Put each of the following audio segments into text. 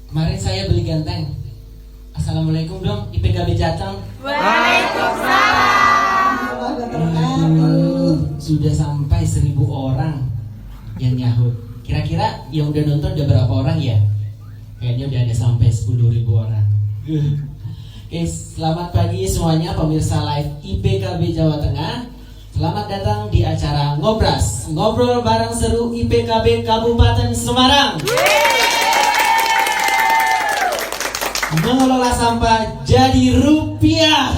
Kemarin saya beli ganteng. Assalamualaikum dong, IPKB Jateng. Sudah sampai 1000 orang yang nyahut. Kira-kira yang udah nonton udah berapa orang ya? Kayaknya udah ada sampai 10.000 orang. Oke, selamat pagi semuanya pemirsa live IPKB Jawa Tengah. Selamat datang di acara Ngobras, ngobrol bareng seru IPKB Kabupaten Semarang. Mengelola sampah jadi rupiah.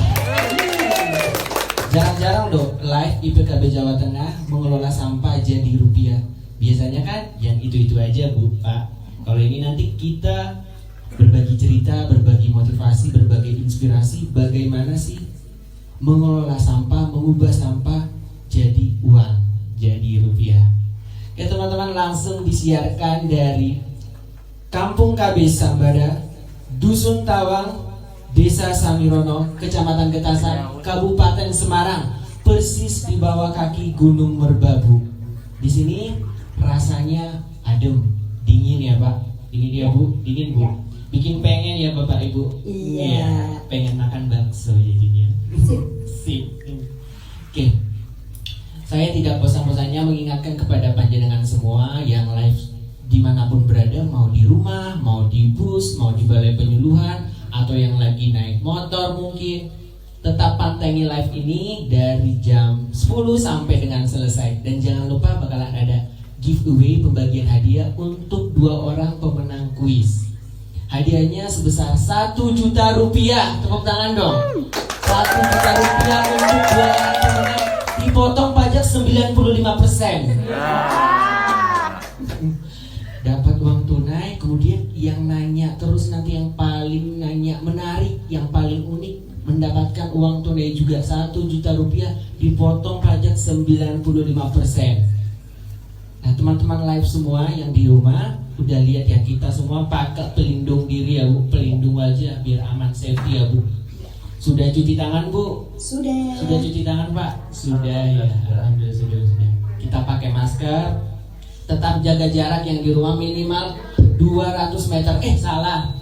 Jarang-jarang dong live IPKB Jawa Tengah mengelola sampah jadi rupiah. Biasanya kan yang itu-itu aja Bu, Pak. Kalau ini nanti kita berbagi cerita, berbagi motivasi, berbagi inspirasi bagaimana sih mengelola sampah, mengubah sampah jadi uang, jadi rupiah. Ya teman-teman, langsung disiarkan dari Kampung KB Sambada, Dusun Tawang, Desa Samirono, Kecamatan Getasan, Kabupaten Semarang, persis di bawah kaki Gunung Merbabu. Di sini rasanya adem, dingin ya Pak. Dingin ya Bu, dingin Bu. Bikin pengen ya Bapak Ibu. Iya. Pengen makan bakso jadinya. Sip. Oke. Saya tidak bosan-bosannya mengingatkan kepada panjenengan semua yang live dimanapun berada, mau di rumah, mau di bus, mau di balai penyuluhan, atau yang lagi naik motor mungkin, tetap pantengin live ini dari jam 10 sampai dengan selesai. Dan jangan lupa bakalan ada giveaway, pembagian hadiah untuk 2 orang pemenang kuis. Hadiahnya sebesar 1 juta rupiah. Tepuk tangan dong. 1 juta rupiah untuk 2 orang pemenang, dipotong pajak 95%. Dapat uang tunai, kemudian yang nanya terus nanti yang paling nanya menarik, yang paling unik mendapatkan uang tunai juga 1 juta rupiah, dipotong pajak 95%. Nah teman-teman live semua yang di rumah udah lihat ya, kita semua pakai pelindung diri ya Bu, pelindung wajah biar aman, safety ya Bu. Sudah cuci tangan Bu? Sudah. Sudah cuci tangan Pak? Sudah ya, alhamdulillah sudah. Kita pakai masker, tetap jaga jarak yang di rumah minimal 200 meter.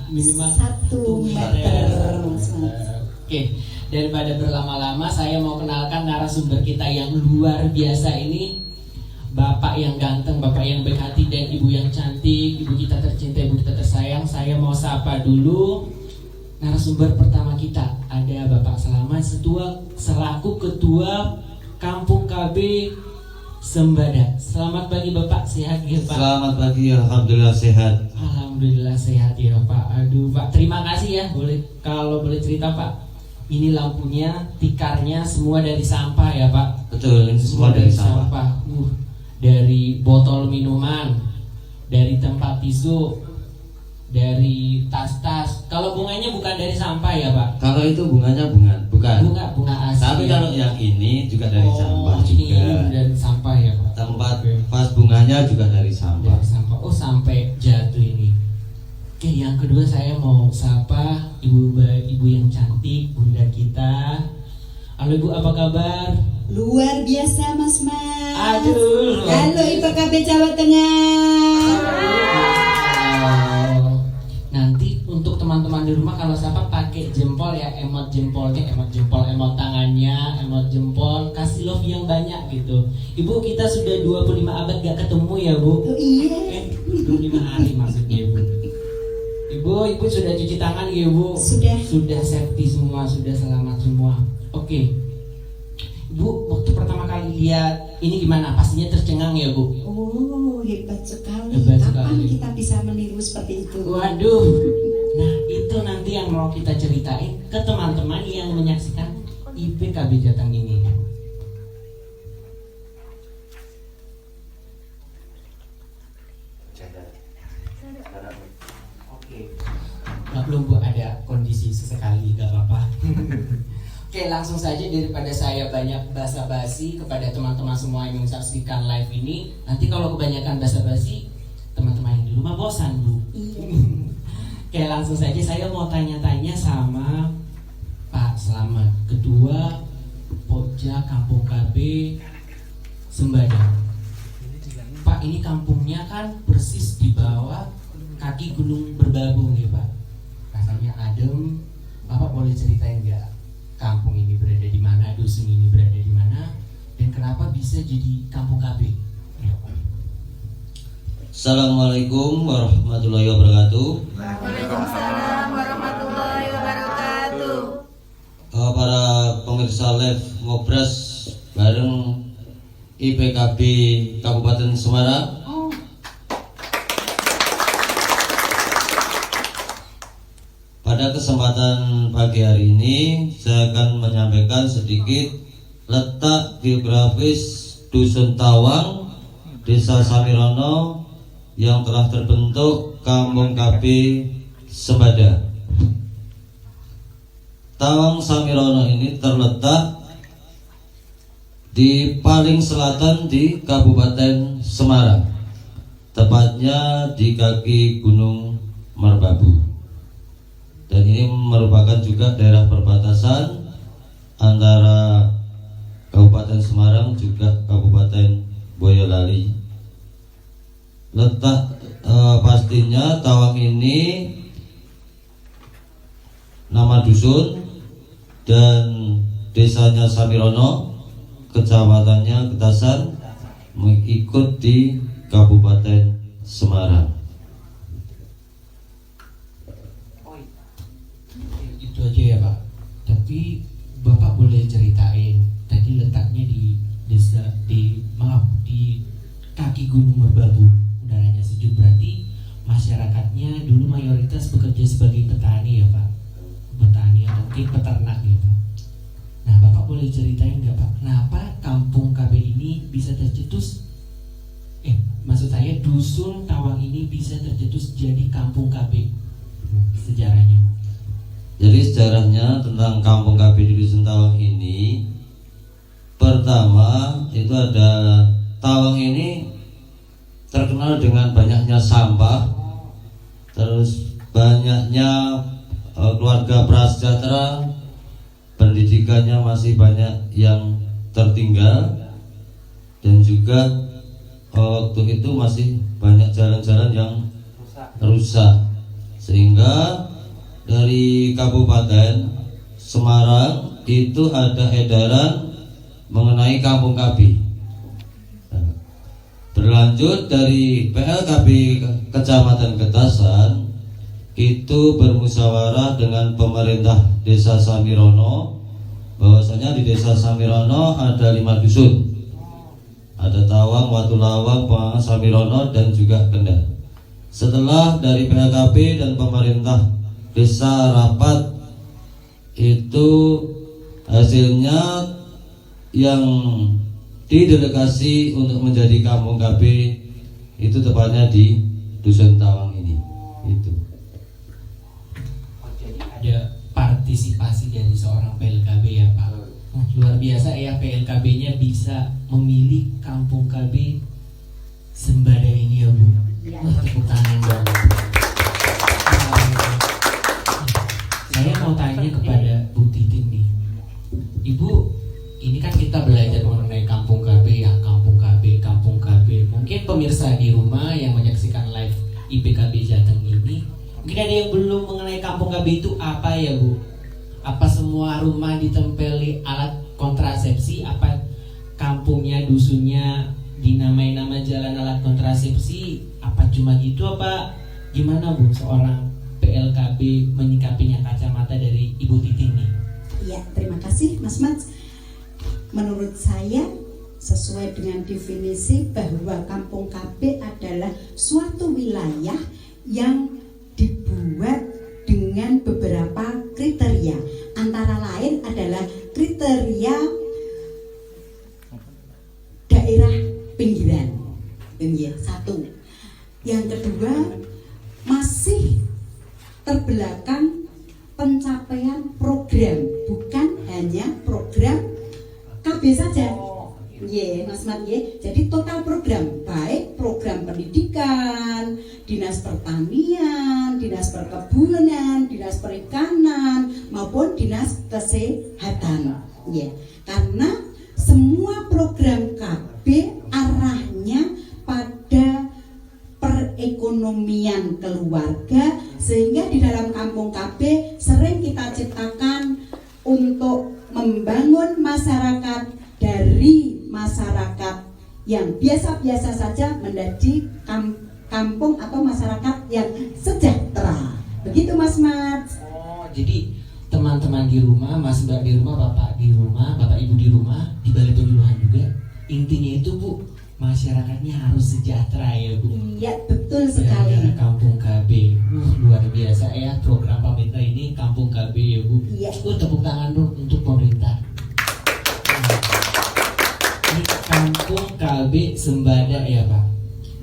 Minimal 1 meter. Oke, daripada berlama-lama saya mau kenalkan narasumber kita yang luar biasa ini. Bapak yang ganteng, bapak yang baik hati, dan ibu yang cantik, ibu kita tercinta, ibu kita tersayang. Saya mau sapa dulu narasumber pertama kita. Ada Bapak Selamat selaku Ketua Kampung KB Sembada. Selamat pagi Bapak, sehat ya Pak? Selamat pagi, alhamdulillah sehat. Alhamdulillah sehat ya Pak. Aduh Pak, terima kasih ya. Kalau boleh cerita Pak, ini lampunya, tikarnya semua dari sampah ya Pak? Betul, ini semua dari sampah. Dari botol minuman, dari tempat tisu, dari tas-tas. Kalau bunganya bukan dari sampah ya Pak? Kalau itu bunganya bukan. Bunga asli. Tapi kalau yang ini juga dari sampah ini juga. dari sampah ya Pak. Tempat pas bunganya juga dari sampah. Dari sampah. Oh sampai jatuh ini. Oke, yang kedua saya mau sapa ibu yang cantik, bunda kita. Halo Ibu, apa kabar? Luar biasa Mas. Aduh. Halo IPKB Jawa Tengah. Nanti untuk teman-teman di rumah kalau sapa pakai jempol ya, emot jempolnya, emot jempol, emot tangannya, emot jempol, kasih love yang banyak gitu. Ibu, kita sudah 25 abad gak ketemu ya Bu? Oh iya. 25 hari maksudnya Bu. Ibu sudah cuci tangan ya Bu? Sudah safety semua, sudah selamat semua. Oke. Bu, waktu pertama kali lihat ini gimana? Pastinya tercengang ya Bu? Oh hebat sekali. Kapan kita bisa meniru seperti itu? Waduh. Nah itu nanti yang mau kita ceritain ke teman-teman yang menyaksikan IPKB Jateng ini. Oke. Belum Bu, ada kondisi sesekali, gak apa-apa. Oke, langsung saja daripada saya banyak basa-basi kepada teman-teman semua yang menyaksikan live ini. Nanti kalau kebanyakan basa-basi, teman-teman yang di rumah bosan Bu. Oke, langsung saja saya mau tanya-tanya sama Pak Selamat, Ketua Pokja Kampung KB Sembada. Pak, ini kampungnya kan persis di bawah kaki gunung Merbabu ya Pak. Rasanya adem. Bapak boleh ceritain nggak kampung ini berada di mana, dusun ini berada di mana, dan kenapa bisa jadi kampung KB? Assalamualaikum warahmatullahi wabarakatuh. Waalaikumsalam warahmatullahi wabarakatuh. Para pemirsa live ngobras bareng IPKB Kabupaten Semarang. Pada kesempatan pagi hari ini saya akan menyampaikan sedikit letak geografis Dusun Tawang, Desa Samirono yang telah terbentuk Kampung KB Sembada. Tawang Samirono ini terletak di paling selatan di Kabupaten Semarang, tepatnya di kaki Gunung Merbabu. Dan ini merupakan juga daerah perbatasan antara Kabupaten Semarang juga Kabupaten Boyolali. Letak pastinya Tawang ini nama dusun dan desanya Samirono, kecamatannya Getasan, mengikut di Kabupaten Semarang. Itu aja ya Pak. Tapi Bapak boleh ceritain tadi letaknya di desa di kaki Gunung Merbabu. Udaranya sejuk, berarti masyarakatnya dulu mayoritas bekerja sebagai petani ya Pak. Petani atau mungkin peternak ya Pak. Nah Bapak boleh ceritain nggak Pak, kenapa kampung KB ini bisa tercetus? Maksud saya dusun Tawang ini bisa tercetus jadi kampung KB. Sejarahnya. Jadi sejarahnya tentang Kampung KB di Dusun Tawang ini, pertama itu ada Tawang ini terkenal dengan banyaknya sampah, terus banyaknya keluarga prasejahtera, pendidikannya masih banyak yang tertinggal, dan juga waktu itu masih banyak jalan-jalan yang rusak, sehingga dari Kabupaten Semarang itu ada edaran mengenai Kampung KB. Berlanjut dari PLKB Kecamatan Getasan itu bermusyawarah dengan pemerintah Desa Samirono, bahwasanya di Desa Samirono ada 5 dusun. Ada Tawang, Watulawang, Pamangan, Samirono, dan juga Kendal. Setelah dari PLKB dan pemerintah desa rapat, itu hasilnya yang didelegasi untuk menjadi Kampung KB itu tepatnya di Dusun Tawang ini. Itu. Jadi ada partisipasi dari seorang PLKB ya Pak. Luar biasa ya, PLKB-nya bisa memilih Kampung KB Sembada ini ya Bu. Tepuk tangan dong. Saya mau tanya kepada Bu Titin nih, Ibu, ini kan kita belajar mengenai Kampung KB ya, Kampung KB, Kampung KB. Mungkin pemirsa di rumah yang menyaksikan live IPKB Jateng ini, mungkin ada yang belum mengenai Kampung KB itu apa ya Bu? Apa semua rumah ditempeli alat kontrasepsi? Apa kampungnya, dusunnya dinamai nama jalan alat kontrasepsi? Apa cuma gitu apa gimana Bu seorang PLKB menyikapinya, kacamata dari Ibu Titin nih? Ya, terima kasih Mas Mats. Menurut saya sesuai dengan definisi bahwa Kampung KB adalah suatu wilayah yang dibuat dengan beberapa kriteria. Antara lain adalah kriteria daerah pinggiran. Satu. Yang kedua, masih terbelakang pencapaian program, bukan hanya program KB saja. Mas Mat, jadi total program, baik program pendidikan, dinas pertanian, dinas perkebunan, dinas perikanan maupun dinas kesehatan. Karena semua program KB arahnya pada perekonomian keluarga, sehingga di dalam kampung KB sering kita ciptakan untuk membangun masyarakat dari masyarakat yang biasa-biasa saja menjadi kampung atau masyarakat yang sejahtera. Begitu Mas Mat. Oh, jadi teman-teman di rumah, Mas Mbak di rumah, Bapak di rumah, Bapak Ibu di rumah, di Balai Penyuluhan juga. Intinya itu Bu, masyarakatnya harus sejahtera ya Bu. Iya, betul Gara-gara sekali. Kampung KB, luar biasa ya program pemerintah ini Kampung KB ya Bu. Iya. Tepuk tangan dong untuk pemerintah. Ini Kampung KB Sembada ya Pak.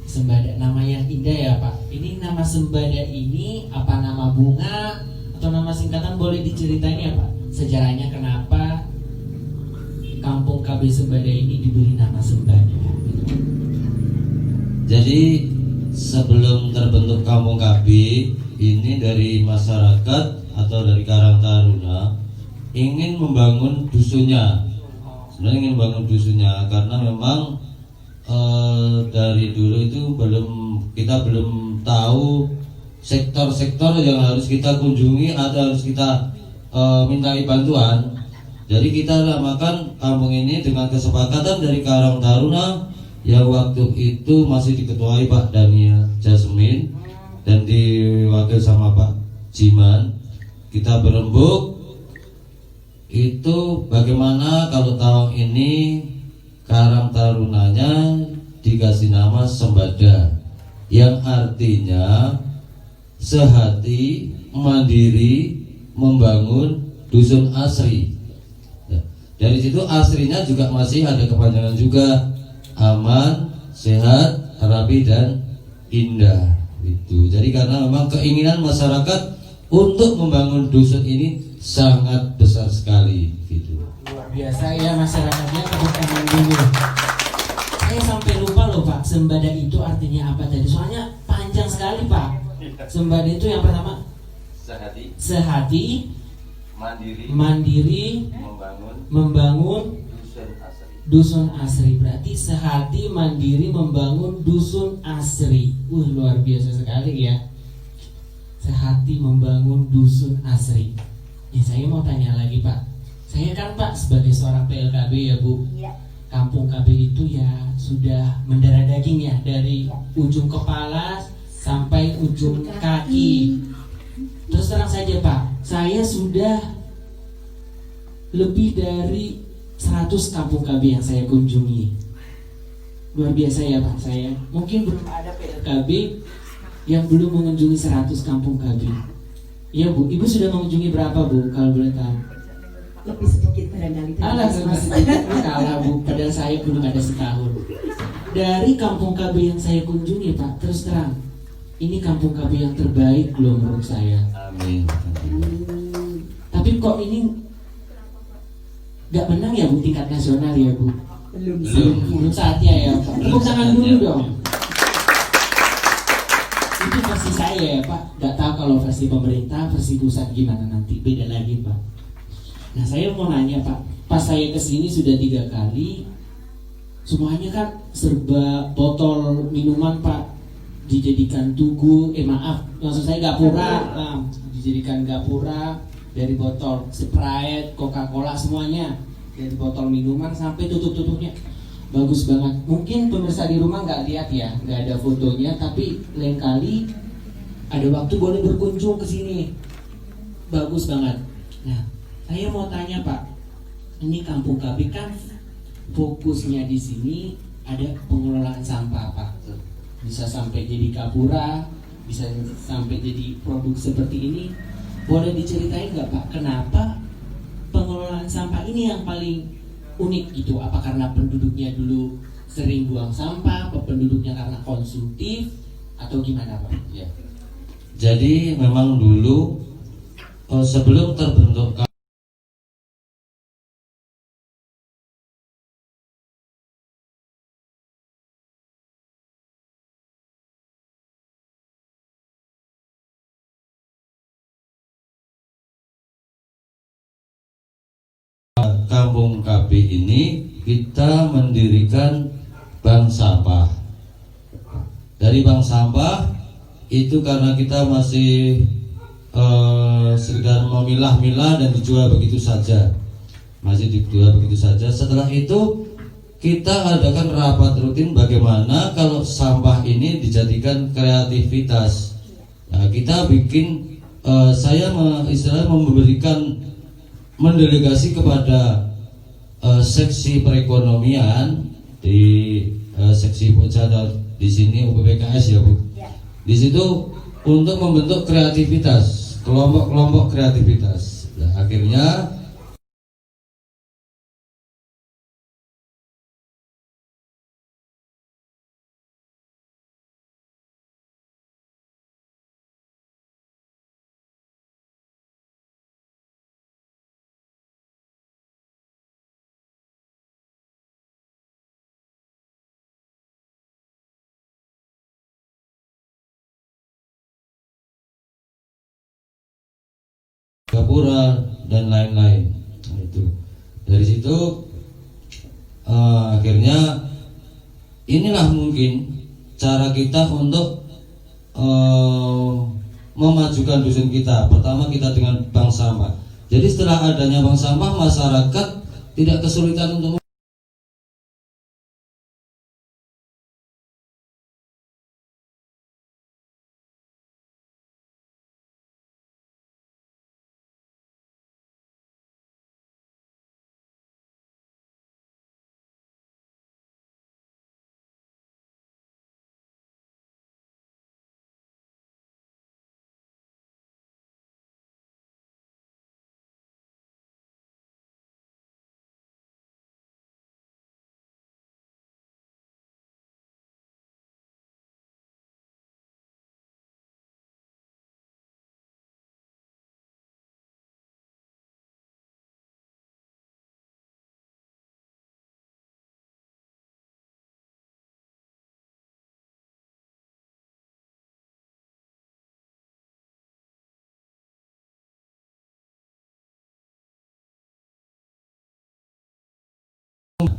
Sembada, nama yang indah ya Pak. Ini nama Sembada ini apa nama bunga atau nama singkatan, boleh diceritain ya Pak? Sejarahnya kenapa Kampung KB Sembada ini diberi nama Sembada? Jadi sebelum terbentuk Kampung KB ini dari masyarakat atau dari Karang Taruna ingin membangun dusunnya. Sebenarnya ingin membangun dusunnya karena memang dari dulu itu kita belum tahu sektor-sektor yang harus kita kunjungi atau harus kita mintai bantuan. Jadi kita namakan kampung ini dengan kesepakatan dari Karang Taruna yang waktu itu masih diketuai Pak Daniel Jasmine dan diwakil sama Pak Jiman. Kita berembuk itu bagaimana kalau tahun ini Karang Tarunanya dikasih nama Sembada, yang artinya sehati mandiri membangun dusun asri. Dari situ asrinya juga masih ada kepanjangan juga, aman, sehat, rapi dan indah. Itu. Jadi karena memang keinginan masyarakat untuk membangun dusun ini sangat besar sekali gitu. Luar biasa ya masyarakatnya, tepuk tangan dulu. Saya sampai lupa loh Pak, Sembada itu artinya apa tadi? Soalnya panjang sekali Pak. Sembada itu yang pertama sehati, mandiri, membangun dusun asri. Berarti sehati, mandiri, membangun dusun asri. Luar biasa sekali ya. Sehati membangun dusun asri. Ya saya mau tanya lagi Pak. Saya kan Pak sebagai seorang PLKB ya Bu. Iya. Kampung KB itu ya sudah mendarah daging ya, dari ujung kepala sampai ujung kaki. Terus terang saja Pak, saya sudah lebih dari 100 kampung KB yang saya kunjungi. Luar biasa ya Pak, saya mungkin belum ada PLKB yang belum mengunjungi 100 kampung KB. Iya Bu, Ibu sudah mengunjungi berapa Bu kalau boleh tahu? Lebih sedikit barangkali. Alah, kalah Bu, padahal saya belum ada setahun. Dari kampung KB yang saya kunjungi Pak, terus terang, ini kampung KB yang terbaik loh menurut saya. Amin. Tapi kok ini gak menang ya Bu tingkat nasional ya Bu? Belum saatnya ya Pak. Tepuk tangan dulu dong. Itu versi saya ya Pak. Gak tahu kalau versi pemerintah, versi pusat gimana nanti, beda lagi Pak. Nah saya mau nanya Pak, pas saya kesini sudah 3 kali, semuanya kan serba botol minuman Pak, dijadikan tugu, maksud saya gapura, dijadikan gapura dari botol Sprite, Coca-Cola semuanya, dari botol minuman sampai tutup-tutupnya bagus banget. Mungkin pemirsa di rumah nggak lihat ya, nggak ada fotonya, tapi lain kali ada waktu boleh berkunjung ke sini, bagus banget. Nah, saya mau tanya Pak, ini Kampung KB kan fokusnya di sini ada pengelolaan sampah Pak, bisa sampai jadi kapura, bisa sampai jadi produk seperti ini. Boleh diceritain nggak Pak, kenapa pengelolaan sampah ini yang paling unik gitu? Apa karena penduduknya dulu sering buang sampah, apa penduduknya karena konsumtif, atau gimana Pak? Ya. Jadi memang dulu sebelum terbentuk Kampung KB ini, kita mendirikan bank sampah. Dari bank sampah itu karena kita masih sekedar memilah-milah dan dijual begitu saja, masih dijual begitu saja. Setelah itu kita adakan rapat rutin bagaimana kalau sampah ini dijadikan kreativitas. Nah, kita bikin, saya istilahnya memberikan mendelegasi kepada seksi perekonomian di seksi Pojada di sini UPPKS ya Bu. Di situ untuk membentuk kreativitas, kelompok-kelompok kreativitas. Nah, akhirnya Gapura dan lain-lain. Nah, itu dari situ akhirnya inilah mungkin cara kita untuk memajukan dusun kita. Pertama kita dengan bank sampah. Jadi setelah adanya bank sampah, masyarakat tidak kesulitan untuk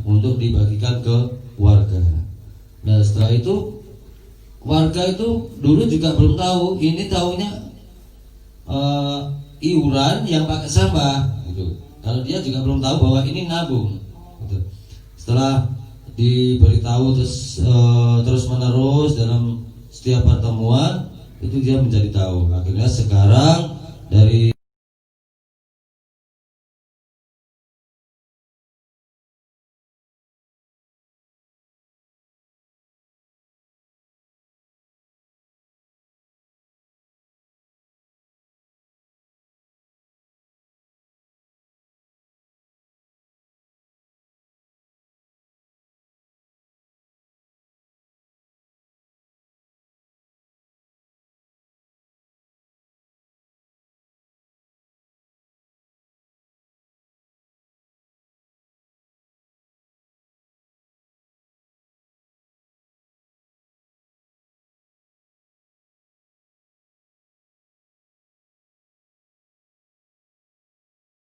untuk dibagikan ke warga. Nah, setelah itu warga itu dulu juga belum tahu, ini tahunya iuran yang pakai sampah gitu. Kalau dia juga belum tahu bahwa ini nabung gitu. Setelah diberitahu terus menerus dalam setiap pertemuan itu dia menjadi tahu. Akhirnya sekarang dari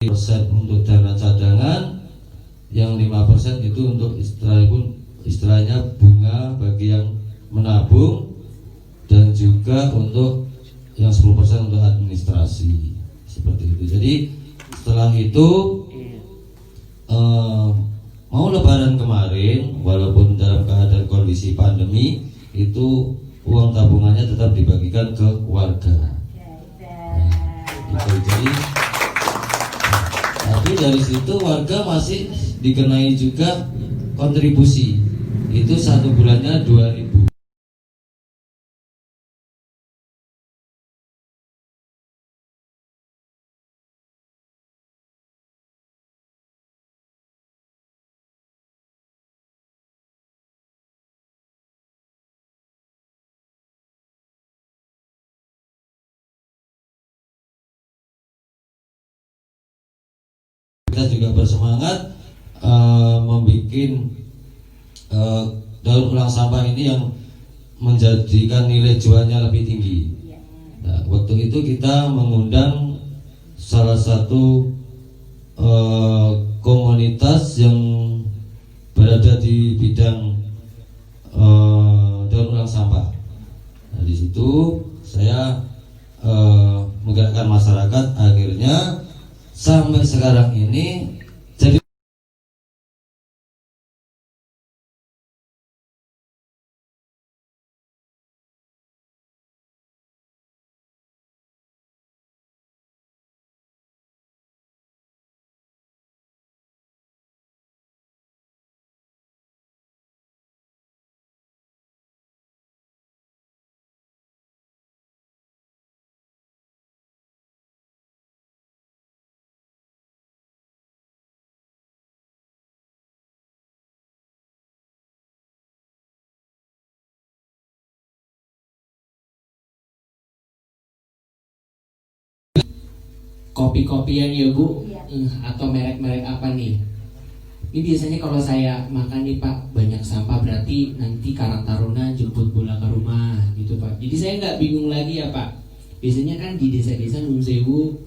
persen untuk dana cadangan, yang 5% itu untuk istilahnya bunga bagi yang menabung, dan juga untuk yang 10% untuk administrasi seperti itu. Jadi setelah itu mau Lebaran kemarin, walaupun dalam keadaan kondisi pandemi, itu uang tabungannya tetap dibagikan ke warga. Nah, itu jadi. Tapi dari situ warga masih dikenai juga kontribusi. Itu 1 bulannya 2.000. Kita juga bersemangat membuat daur ulang sampah ini yang menjadikan nilai jualnya lebih tinggi. Nah, waktu itu kita mengundang salah satu komunitas yang berada di bidang daur ulang sampah. Nah, di situ saya menggerakkan masyarakat, akhirnya sampai sekarang ini jadi Kopi-kopian ya Bu. Iya. Atau merek-merek apa nih? Ini biasanya kalau saya makan nih Pak, banyak sampah, berarti nanti Karang Taruna jemput bola ke rumah gitu Pak. Jadi saya nggak bingung lagi ya Pak. Biasanya kan di desa-desa Nun Sewu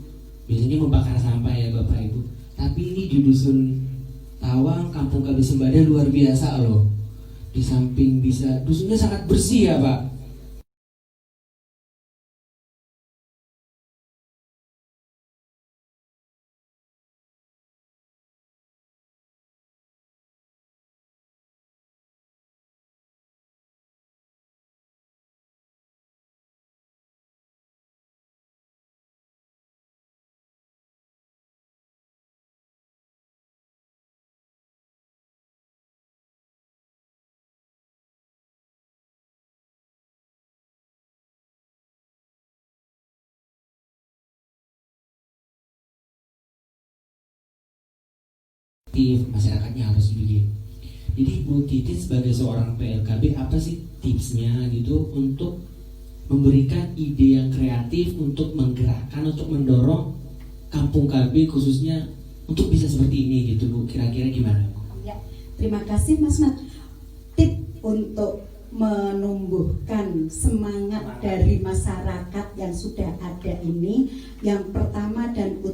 biasanya membakar sampah ya Bapak Ibu. Tapi ini di dusun Tawang, Kampung KB Sembada luar biasa loh. Di samping bisa, dusunnya sangat bersih ya Pak. Masyarakatnya harus begini. Jadi Bu Titin sebagai seorang PLKB apa sih tipsnya gitu untuk memberikan ide yang kreatif untuk menggerakkan, untuk mendorong Kampung KB khususnya untuk bisa seperti ini gitu Bu, kira-kira gimana Bu? Ya, terima kasih Mas Mat. Tip untuk menumbuhkan semangat dari masyarakat yang sudah ada ini, yang pertama dan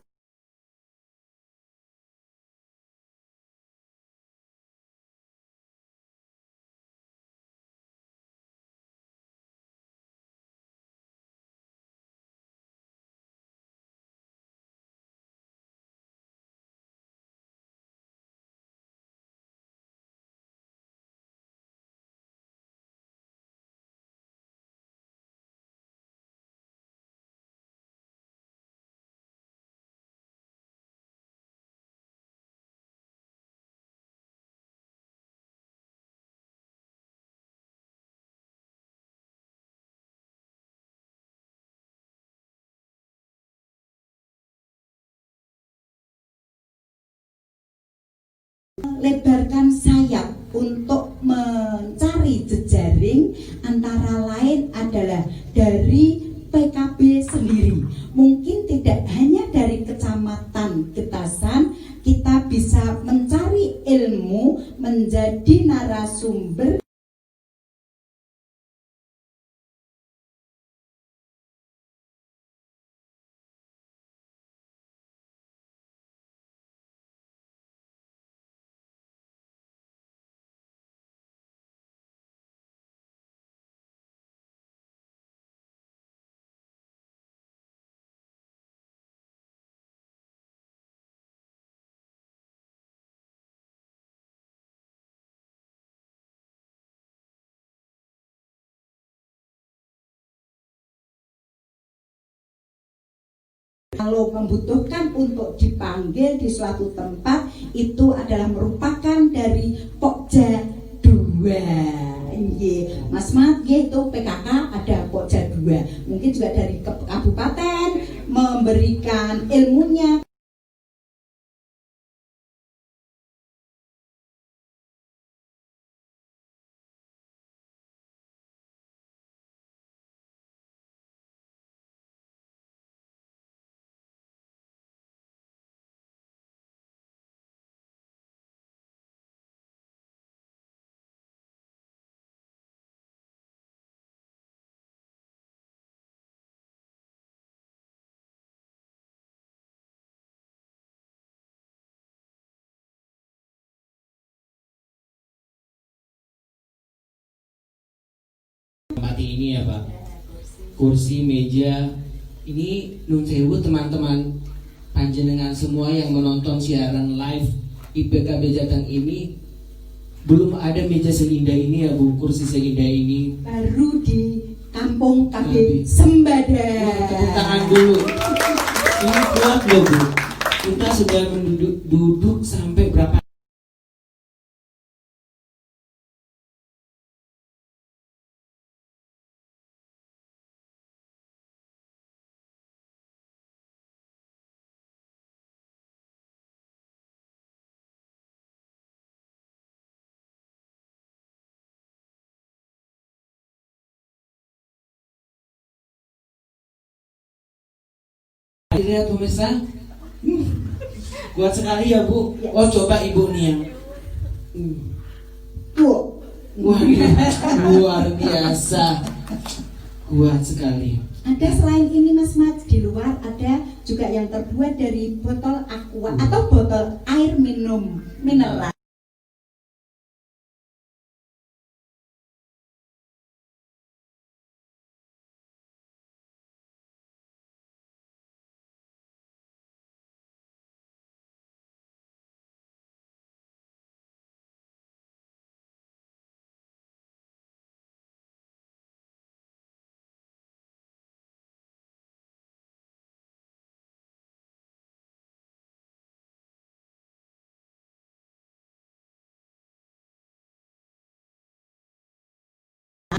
lebarkan sayap untuk mencari jejaring, antara lain adalah dari PKB sendiri. Mungkin tidak hanya dari Kecamatan Getasan, kita bisa mencari ilmu menjadi narasumber kalau membutuhkan untuk dipanggil di suatu tempat, itu adalah merupakan dari Pokja 2. Mas Mat, itu PKK ada Pokja 2. Mungkin juga dari kabupaten memberikan ilmunya. Mati ini ya Pak. kursi, meja. Ini nun sewu teman-teman panjenengan semua yang menonton siaran live IPKB Jateng ini, belum ada meja seindah ini ya Bu, kursi seindah ini. Baru di Kampung KB Sembada. Tepuk tangan dulu. Ini kuat loh Bu. Kita sudah duduk sampai berapa? Lihat pemirsa, kuat sekali ya Bu. Oh coba Ibu nih yang, wah luar biasa, kuat sekali. Ada selain ini Mas Mat, di luar ada juga yang terbuat dari botol aqua atau botol air minum mineral.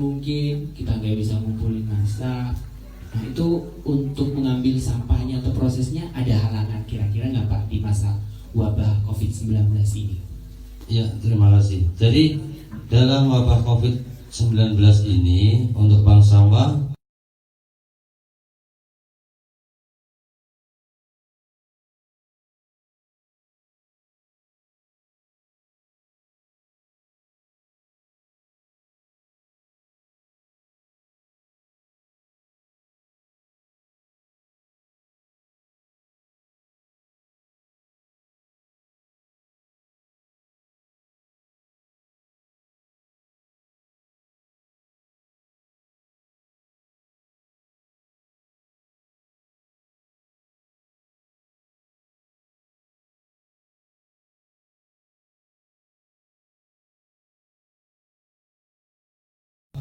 Mungkin kita nggak bisa ngumpulin massa. Nah itu untuk mengambil sampahnya atau prosesnya ada halangan kira-kira nggak Pak di masa wabah COVID-19 ini? Ya, terima kasih. Jadi dalam wabah COVID-19 ini untuk bank sampah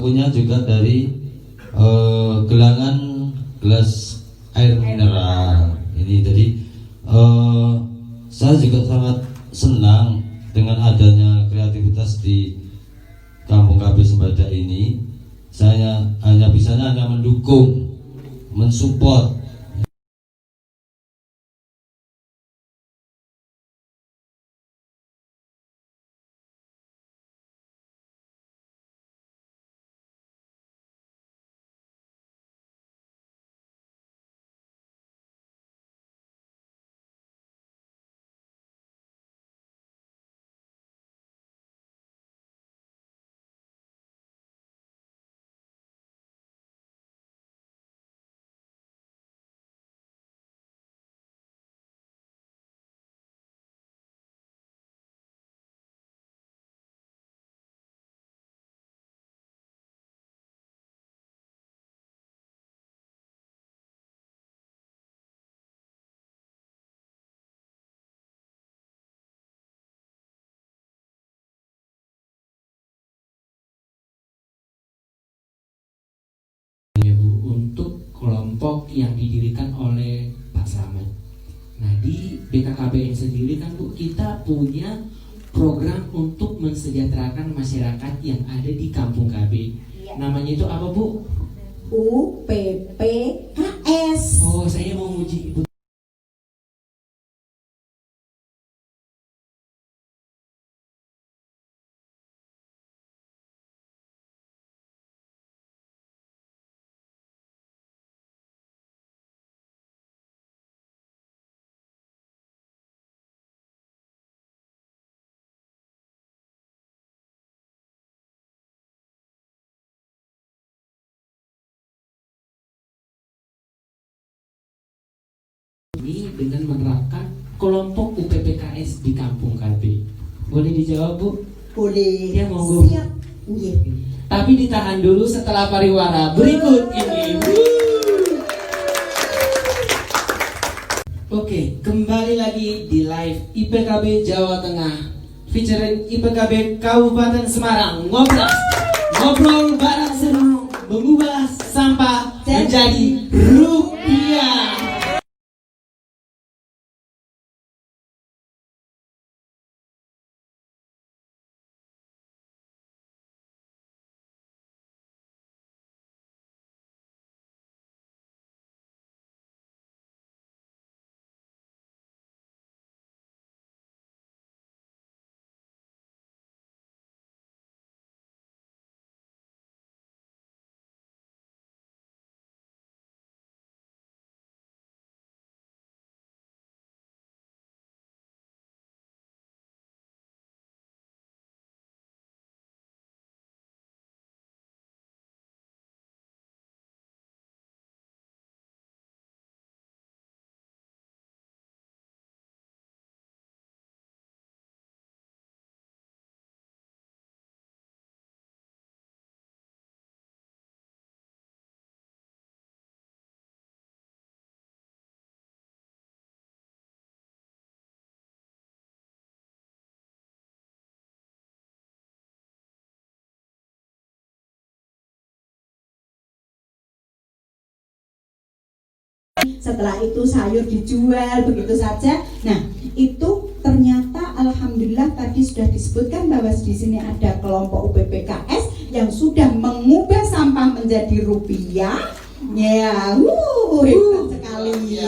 punya juga dari gelangan gelas air mineral ini. Jadi saya juga sangat senang dengan adanya kreativitas di Kampung KB Sembada ini. Saya hanya mendukung, mensupport. Ya Bu, untuk kelompok yang didirikan oleh Pak Slamet. Nah di BKKBN sendiri kan Bu, kita punya program untuk mensejahterakan masyarakat yang ada di Kampung KB. Namanya itu apa Bu? UPPKS. Oh saya mau muji Ibu. Ini dengan menerapkan kelompok UPPKS di Kampung KB. Boleh dijawab Bu? Boleh. Ya, monggo. Siap. Iya. Tapi ditahan dulu setelah pariwara berikut ini. Oke, kembali lagi di live IPKB Jawa Tengah featuring IPKB Kabupaten Semarang. Ngobrol bareng seru, mengubah sampah menjadi rupiah. Setelah itu sayur dijual begitu saja. Nah, itu ternyata alhamdulillah tadi sudah disebutkan bahwa di sini ada kelompok UPPKS yang sudah mengubah sampah menjadi rupiah. Ya, hebat sekali.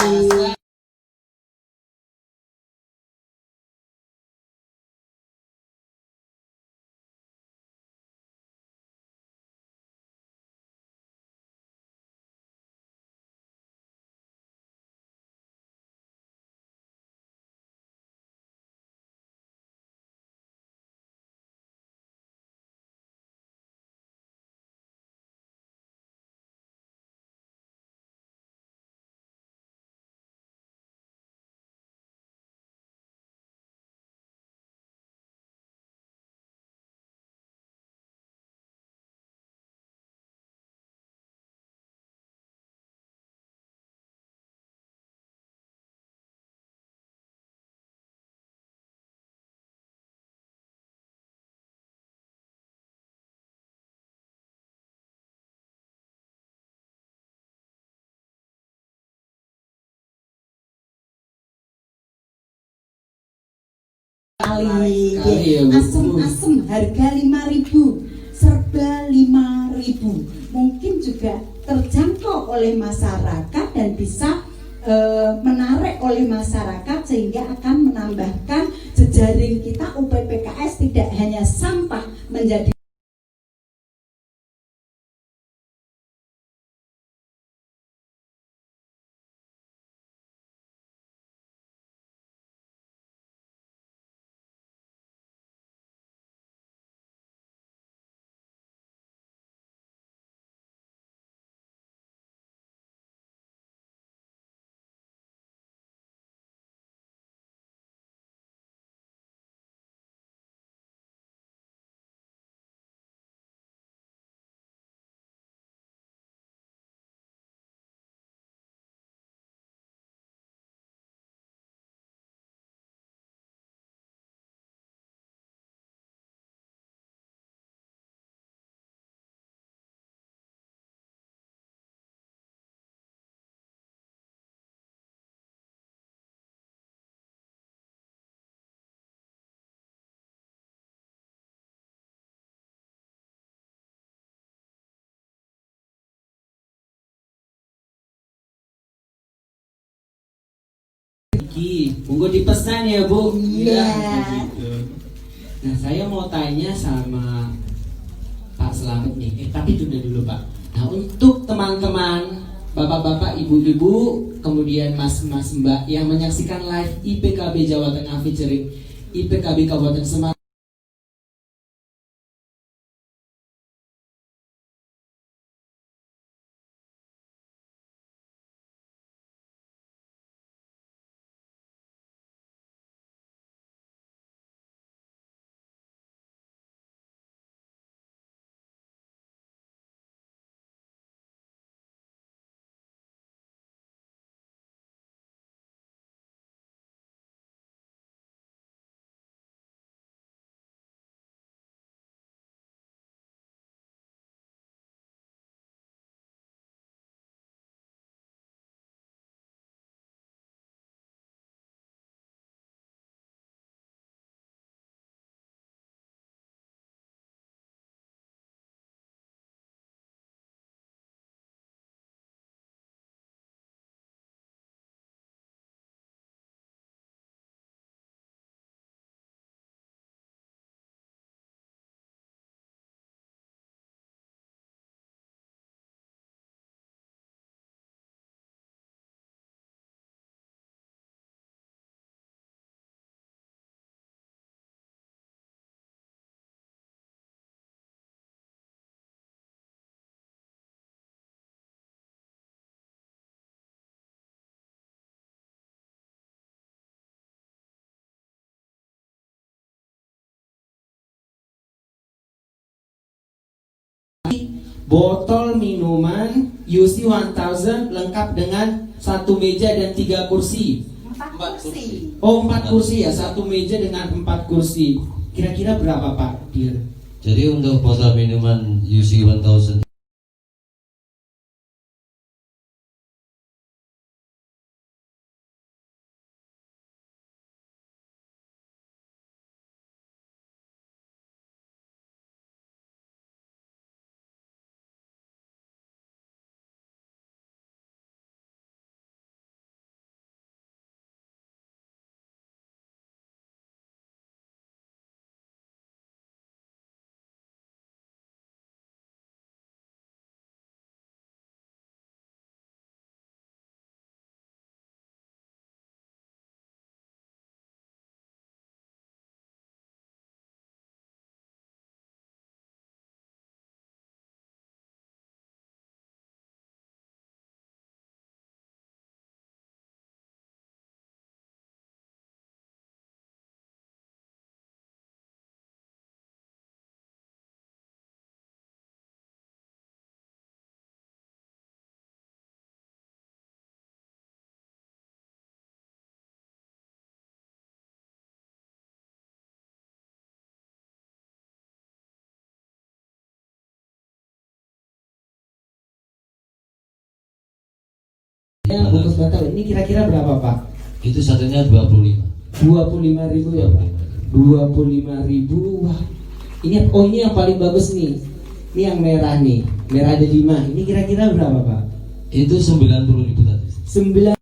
Asem-asem harga 5.000, serba 5.000, mungkin juga terjangkau oleh masyarakat dan bisa menarik oleh masyarakat sehingga akan menambahkan jejaring kita UPPKS tidak hanya sampah menjadi Monggo dipesan ya Bu. Iya. Gitu. Nah saya mau tanya sama Pak Slamet nih, tapi tunda dulu Pak. Nah untuk teman-teman, bapak-bapak, ibu-ibu, kemudian mas-mas mbak yang menyaksikan live IPKB Jawa Tengah featuring IPKB Kabupaten Semarang. botol minuman UC 1000 lengkap dengan 1 meja dan 3 kursi. 4 kursi. Oh, 4 kursi ya, 1 meja dengan 4 kursi. Kira-kira berapa Pak Dir? Jadi untuk botol minuman UC 1000 Bungkus botol ini kira-kira berapa Pak? itu satunya 25. 25.000 ya Pak? 25.000. Wah, ini yang paling bagus nih. Ini yang merah nih. Merah ada 5. Ini kira-kira berapa Pak? Itu 90.000 tadi. 9.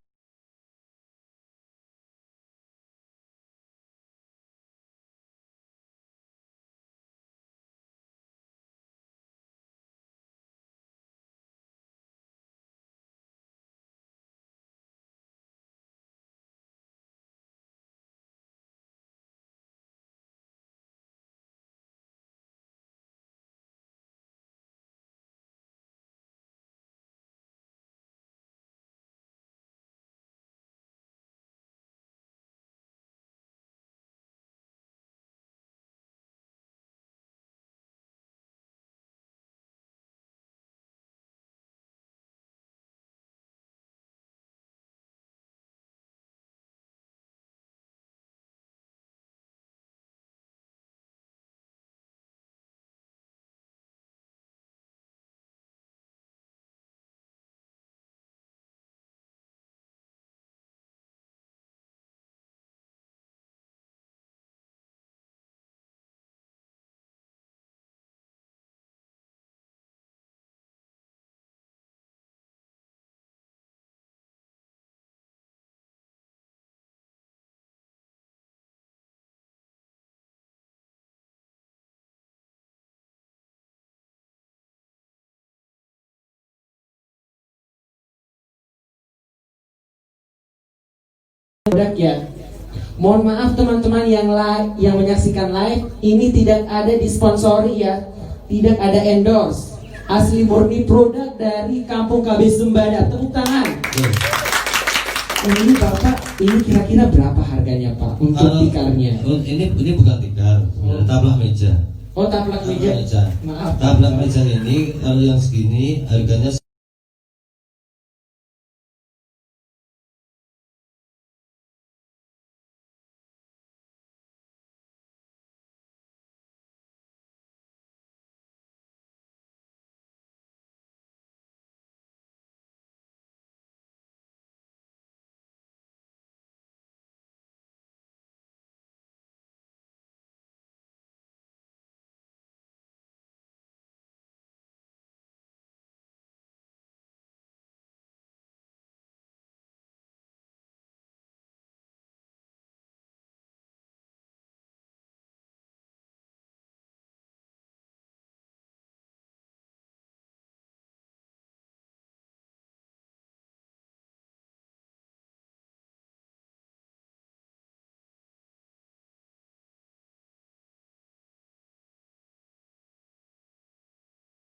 Produk ya. Mohon maaf teman-teman yang menyaksikan live, ini tidak ada disponsori ya, tidak ada endorse. Asli murni produk dari Kampung KB Sembada. Tepuk tangan. Oh, ini Bapak, ini kira-kira berapa harganya Pak untuk tikarnya? Ini bukan tikar, tablah meja. Oh, taplak meja. Maaf. Tablah meja ini kalau yang segini harganya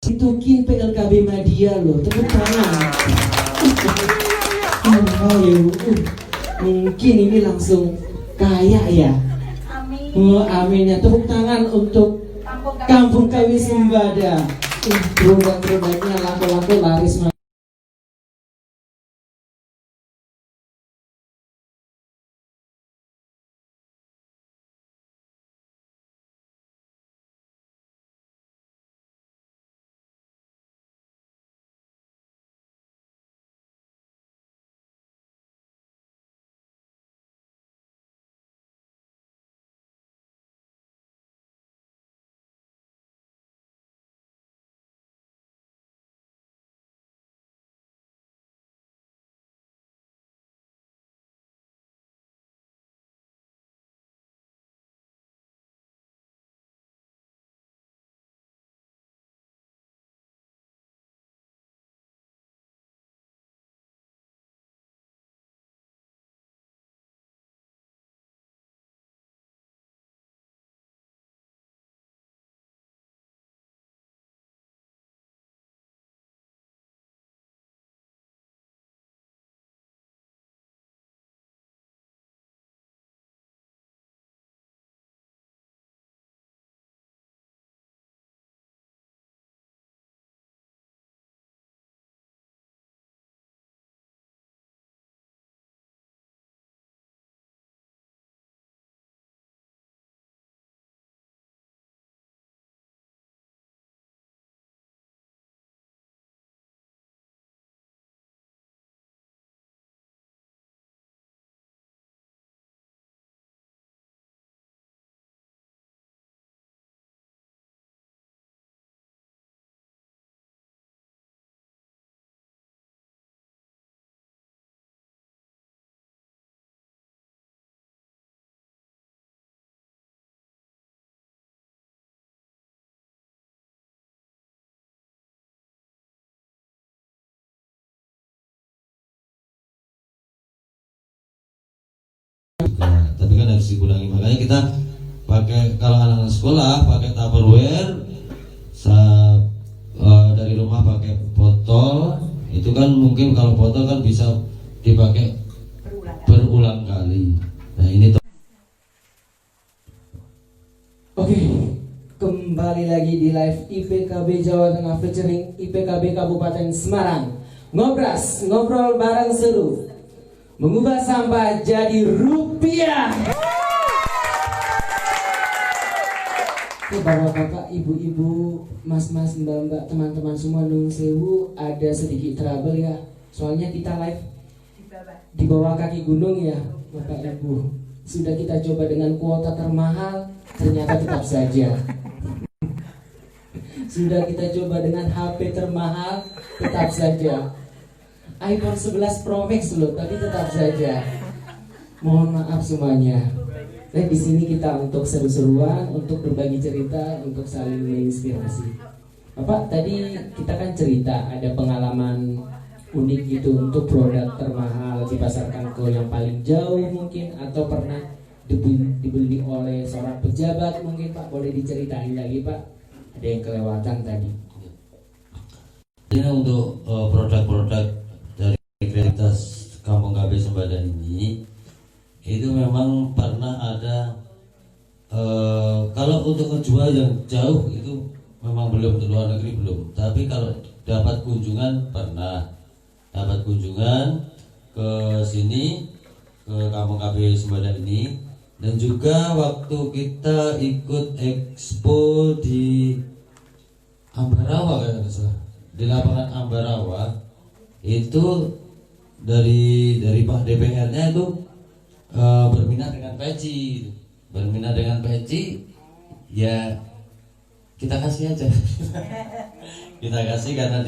Ditukin PLKB Media loh, tepuk tangan. Oh ya, mungkin ini langsung kaya ya. Amin. Oh amin ya, tepuk tangan untuk Kampung KB Sembada. Produk-produknya laku-laku laris. Tapi kan harus dikurangi, makanya kita pakai, kalau anak-anak sekolah pakai Tupperware, dari rumah pakai botol. Itu kan mungkin kalau botol kan bisa dipakai berulang kali. Nah ini Oke, kembali lagi di live IPKB Jawa Tengah featuring IPKB Kabupaten Semarang. Ngobras, ngobrol bareng seru, mengubah sampah jadi rupiah. Oke, bapak-bapak, ibu-ibu, mas-mas, mbak-mbak, teman-teman semua, nun sewu, ada sedikit trouble ya. Soalnya kita live di bawah kaki gunung ya, bapak ibu. Sudah kita coba dengan kuota termahal, ternyata tetap saja. Sudah kita coba dengan HP termahal, tetap saja. iPhone 11 Pro Max loh, tapi tetap saja. Mohon maaf semuanya. Nah, di sini kita untuk seru-seruan, untuk berbagi cerita, untuk saling menginspirasi. Bapak, tadi kita kan cerita ada pengalaman unik gitu untuk produk termahal dipasarkan ke yang paling jauh mungkin, atau pernah dibeli oleh seorang pejabat mungkin, Pak. Boleh diceritain lagi, Pak? Ada yang kelewatan tadi. ini untuk produk-produk dari kreativitas Kampung KB Sembadan ini, itu memang pernah ada, kalau untuk ngejual yang jauh itu memang belum, di luar negeri belum. Tapi kalau dapat kunjungan pernah. Dapat kunjungan ke sini, ke Kampung KB Sembadan ini. Dan juga waktu kita ikut expo di Ambarawa, di lapangan Ambarawa, itu dari Pak DPR-nya itu berminat dengan peci, ya kita kasih aja. Kita kasih karena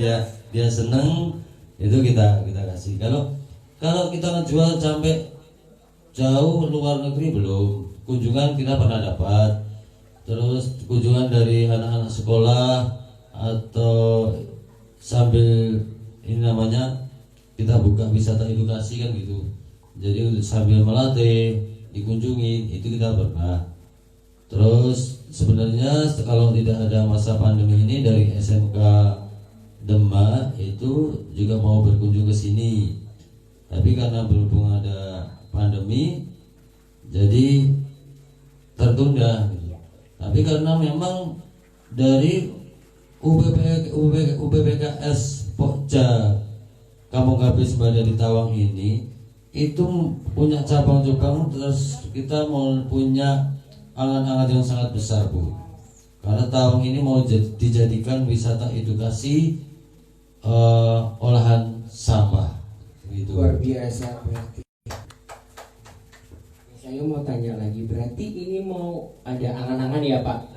dia seneng, itu kita kasih. Kalau kita ngejual sampai jauh luar negeri belum. Kunjungan kita pernah dapat, terus kunjungan dari anak-anak sekolah, atau sambil ini namanya kita buka wisata edukasi kan gitu. Jadi sambil melatih dikunjungin, itu kita pernah. Terus sebenarnya kalau tidak ada masa pandemi ini, dari SMK Demak itu juga mau berkunjung ke sini, tapi karena berhubung ada pandemi jadi tertunda. Tapi karena memang dari UPPKS Pokja Kampung KB Sembada di Tawang ini itu punya cabang-cabang, terus kita mau punya angan-angan yang sangat besar, Bu. Karena Tawang ini mau dijadikan wisata edukasi olahan sampah. Gitu. Luar biasa berarti. Saya mau tanya lagi, berarti ini mau ada angan-angan ya Pak?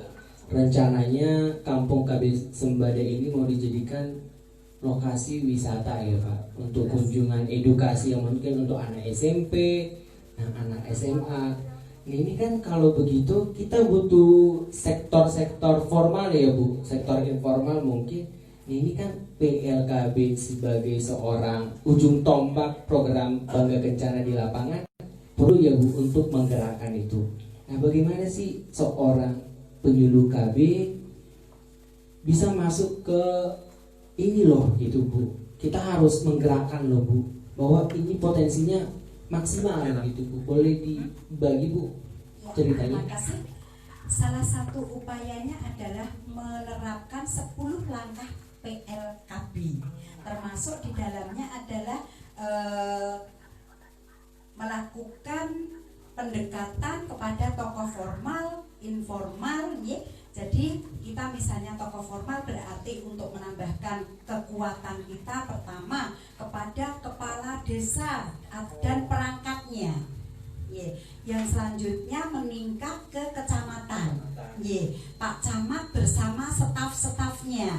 Rencananya Kampung KB Sembada ini mau dijadikan lokasi wisata ya Pak, untuk kunjungan edukasi yang mungkin untuk anak SMP, anak SMA. Nah ini kan kalau begitu kita butuh sektor-sektor formal ya Bu, sektor informal mungkin. Nah ini kan PLKB sebagai seorang ujung tombak program Bangga Kencana di lapangan perlu ya Bu untuk menggerakkan itu. Nah bagaimana sih seorang penyuluh KB bisa masuk ke ini loh gitu Bu, kita harus menggerakkan loh Bu, bahwa ini potensinya maksimal gitu Bu. Boleh dibagi Bu ceritanya? Terima kasih. Salah satu upayanya adalah menerapkan 10 langkah PLKB, termasuk di dalamnya adalah melakukan pendekatan kepada tokoh formal, informal, ya. Jadi kita misalnya tokoh formal berarti untuk menambahkan kekuatan kita pertama kepada kepala desa dan perangkatnya. Yang selanjutnya meningkat ke kecamatan. Pak Camat bersama staf-stafnya.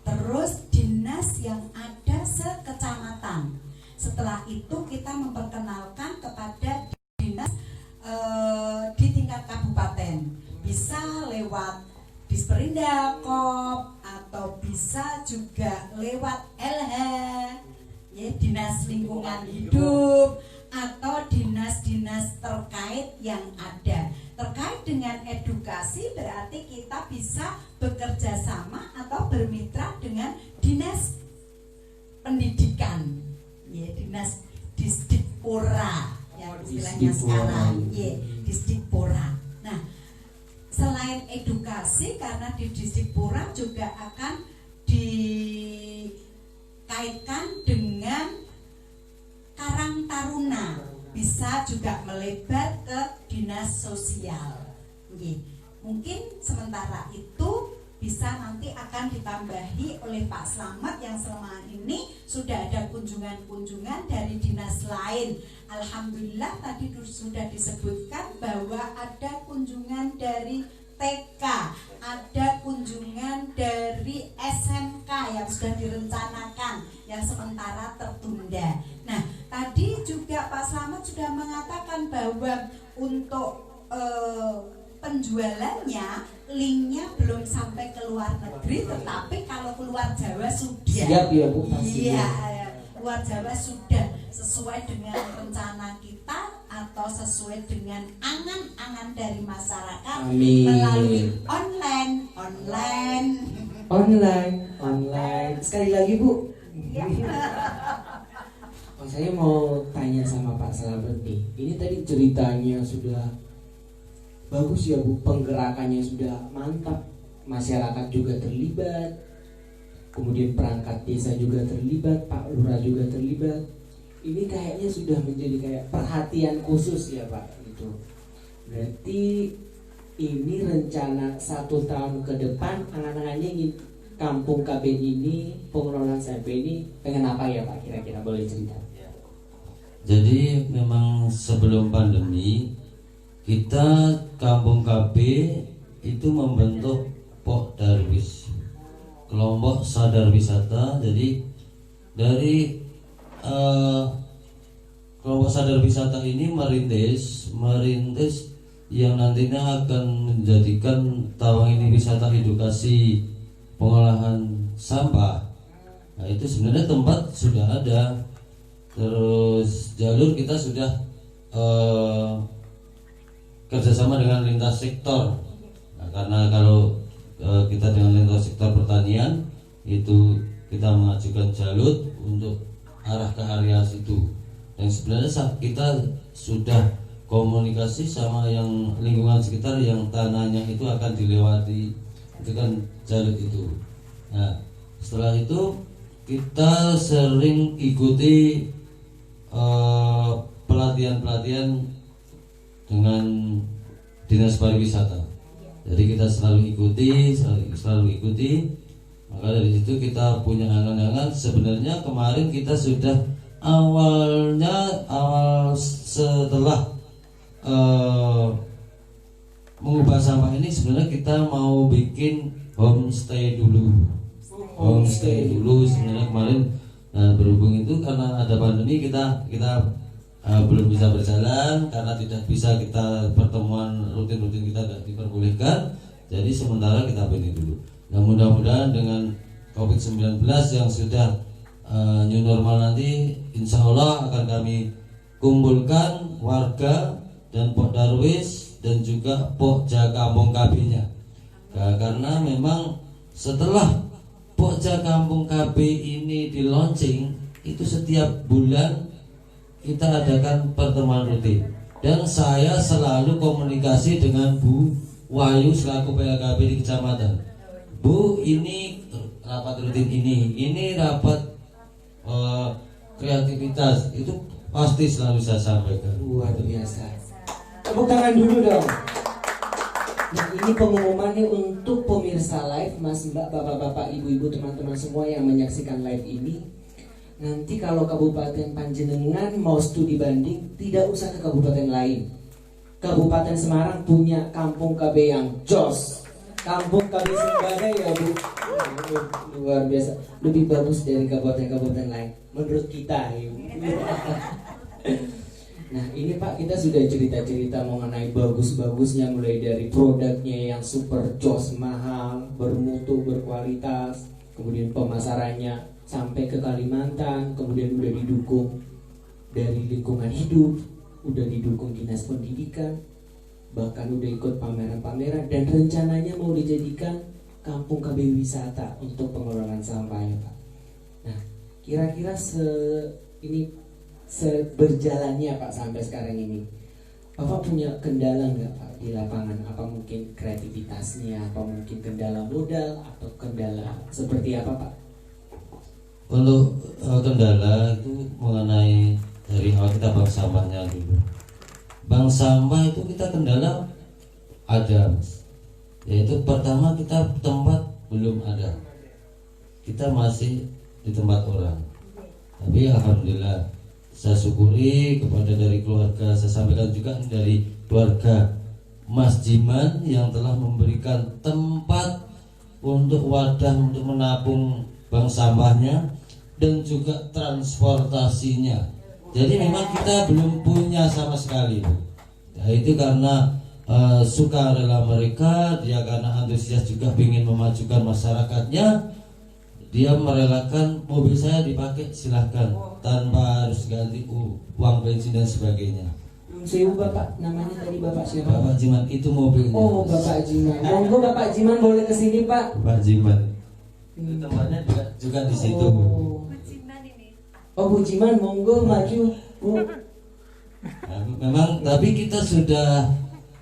Terus dinas yang ada sekecamatan. Setelah itu kita memperkenalkan kepada dinas di tingkat kabupaten, bisa lewat Disperindak atau bisa juga lewat LH, ya, Dinas Lingkungan Hidup atau dinas-dinas terkait yang ada. Terkait dengan edukasi berarti kita bisa bekerja sama atau bermitra dengan dinas pendidikan, ya, dinas Disdikpora yang istilahnya sekarang, ya, Disdikpora. Nah, selain edukasi, karena di Disdikpora juga akan dikaitkan dengan Karang Taruna, bisa juga melebar ke dinas sosial. Mungkin sementara itu bisa nanti akan ditambahi oleh Pak Slamet yang selama ini sudah ada kunjungan-kunjungan dari dinas lain. Alhamdulillah tadi sudah disebutkan bahwa ada kunjungan dari TK, ada kunjungan dari SMK yang sudah direncanakan, yang sementara tertunda. Nah, tadi juga Pak Slamet sudah mengatakan bahwa untuk penjualannya, linknya belum sampai ke luar negeri, tetapi kalau keluar Jawa sudah. Siap ya Bu, pasti. Iya, luar Jawa sudah sesuai dengan rencana kita atau sesuai dengan angan-angan dari masyarakat. Amin. Melalui online. Sekali lagi Bu. Ya. Saya mau tanya sama Pak Slamet nih. Ini tadi ceritanya sudah bagus ya Bu, penggerakannya sudah mantap, masyarakat juga terlibat, kemudian perangkat desa juga terlibat, Pak Lurah juga terlibat. Ini kayaknya sudah menjadi kayak perhatian khusus ya Pak gitu. Berarti ini rencana 1 tahun ke depan, angan-angannya ingin Kampung KB ini, pengelolaan SMP ini pengen apa ya Pak, kira-kira boleh cerita? Jadi memang sebelum pandemi kita Kampung KB itu membentuk Pokdarwis, kelompok sadar wisata. Jadi dari kelompok sadar wisata ini merintis yang nantinya akan menjadikan Tawang ini wisata edukasi pengolahan sampah. Nah itu sebenarnya tempat sudah ada, terus jalur kita sudah kerjasama dengan lintas sektor. Nah, karena kalau kita dengan lintas sektor pertanian itu kita mengajukan jalur untuk arah ke area situ. Dan sebenarnya kita sudah komunikasi sama yang lingkungan sekitar yang tanahnya itu akan dilewati itu kan jalur itu. Nah setelah itu kita sering ikuti pelatihan-pelatihan dengan dinas pariwisata. Jadi kita selalu ikuti. Maka dari situ kita punya angan-angan. Sebenarnya kemarin kita sudah awal setelah mengubah sampah ini sebenarnya kita mau bikin homestay dulu sebenarnya kemarin. Nah, berhubung itu karena ada pandemi kita belum bisa berjalan karena tidak bisa kita pertemuan rutin kita tidak diperbolehkan. Jadi sementara kita ini dulu. Nah mudah-mudahan dengan COVID-19 yang sudah new normal nanti, insya Allah akan kami kumpulkan warga dan Pok Darwis dan juga Pokja Kampung KB-nya. Karena memang setelah Pokja Kampung KB ini di launching, itu setiap bulan kita adakan pertemuan rutin. Dan saya selalu komunikasi dengan Bu Wahyu selaku PLKB di kecamatan. Bu, ini rapat rutin ini rapat kreativitas, itu pasti selalu saya sampaikan. Luar biasa. Tepuk tangan dulu dong. Nah ini pengumumannya untuk pemirsa live, mas, mbak, bapak-bapak, ibu-ibu, teman-teman semua yang menyaksikan live ini. Nanti kalau Kabupaten Panjenengan mau studi banding, tidak usah ke kabupaten lain. Kabupaten Semarang punya Kampung KB yang jos. Kampung KB Sembada ya Bu, luar biasa. Lebih bagus dari kabupaten-kabupaten lain menurut kita ya. Nah ini Pak, kita sudah cerita-cerita mengenai bagus-bagusnya, mulai dari produknya yang super jos, mahal, bermutu, berkualitas, kemudian pemasarannya sampai ke Kalimantan, kemudian udah didukung dari lingkungan hidup, udah didukung dinas pendidikan, bahkan udah ikut pameran-pameran, dan rencananya mau dijadikan kampung KB wisata untuk pengelolaan sampah ya Pak. Nah kira-kira berjalannya Pak sampai sekarang ini, Bapak punya kendala nggak Pak di lapangan? Apa mungkin kreativitasnya, apa mungkin kendala modal, atau kendala seperti apa Pak? Untuk kendala itu mengenai dari awal kita bank sampahnya dulu. Bank sampah itu kita kendala ada, Mas. Yaitu pertama kita tempat belum ada, kita masih di tempat orang. Tapi alhamdulillah, saya syukuri kepada dari keluarga, saya sampaikan juga dari keluarga Mas Jiman yang telah memberikan tempat untuk wadah untuk menabung bank sampahnya dan juga transportasinya. Jadi memang kita belum punya sama sekali. Nah, itu karena sukarela mereka, dia karena antusias juga ingin memajukan masyarakatnya. Dia merelakan mobil saya dipakai, silahkan, tanpa harus ganti uang bensin dan sebagainya. Sewu Bapak, namanya tadi Bapak siapa? Bapak Jiman itu mobilnya. Oh Bapak Jiman, monggo Bapak Jiman boleh kesini Pak. Bapak Jiman, itu tempatnya juga di situ. Oh Bu Jiman, monggo maju Bu. Nah, memang, tapi kita sudah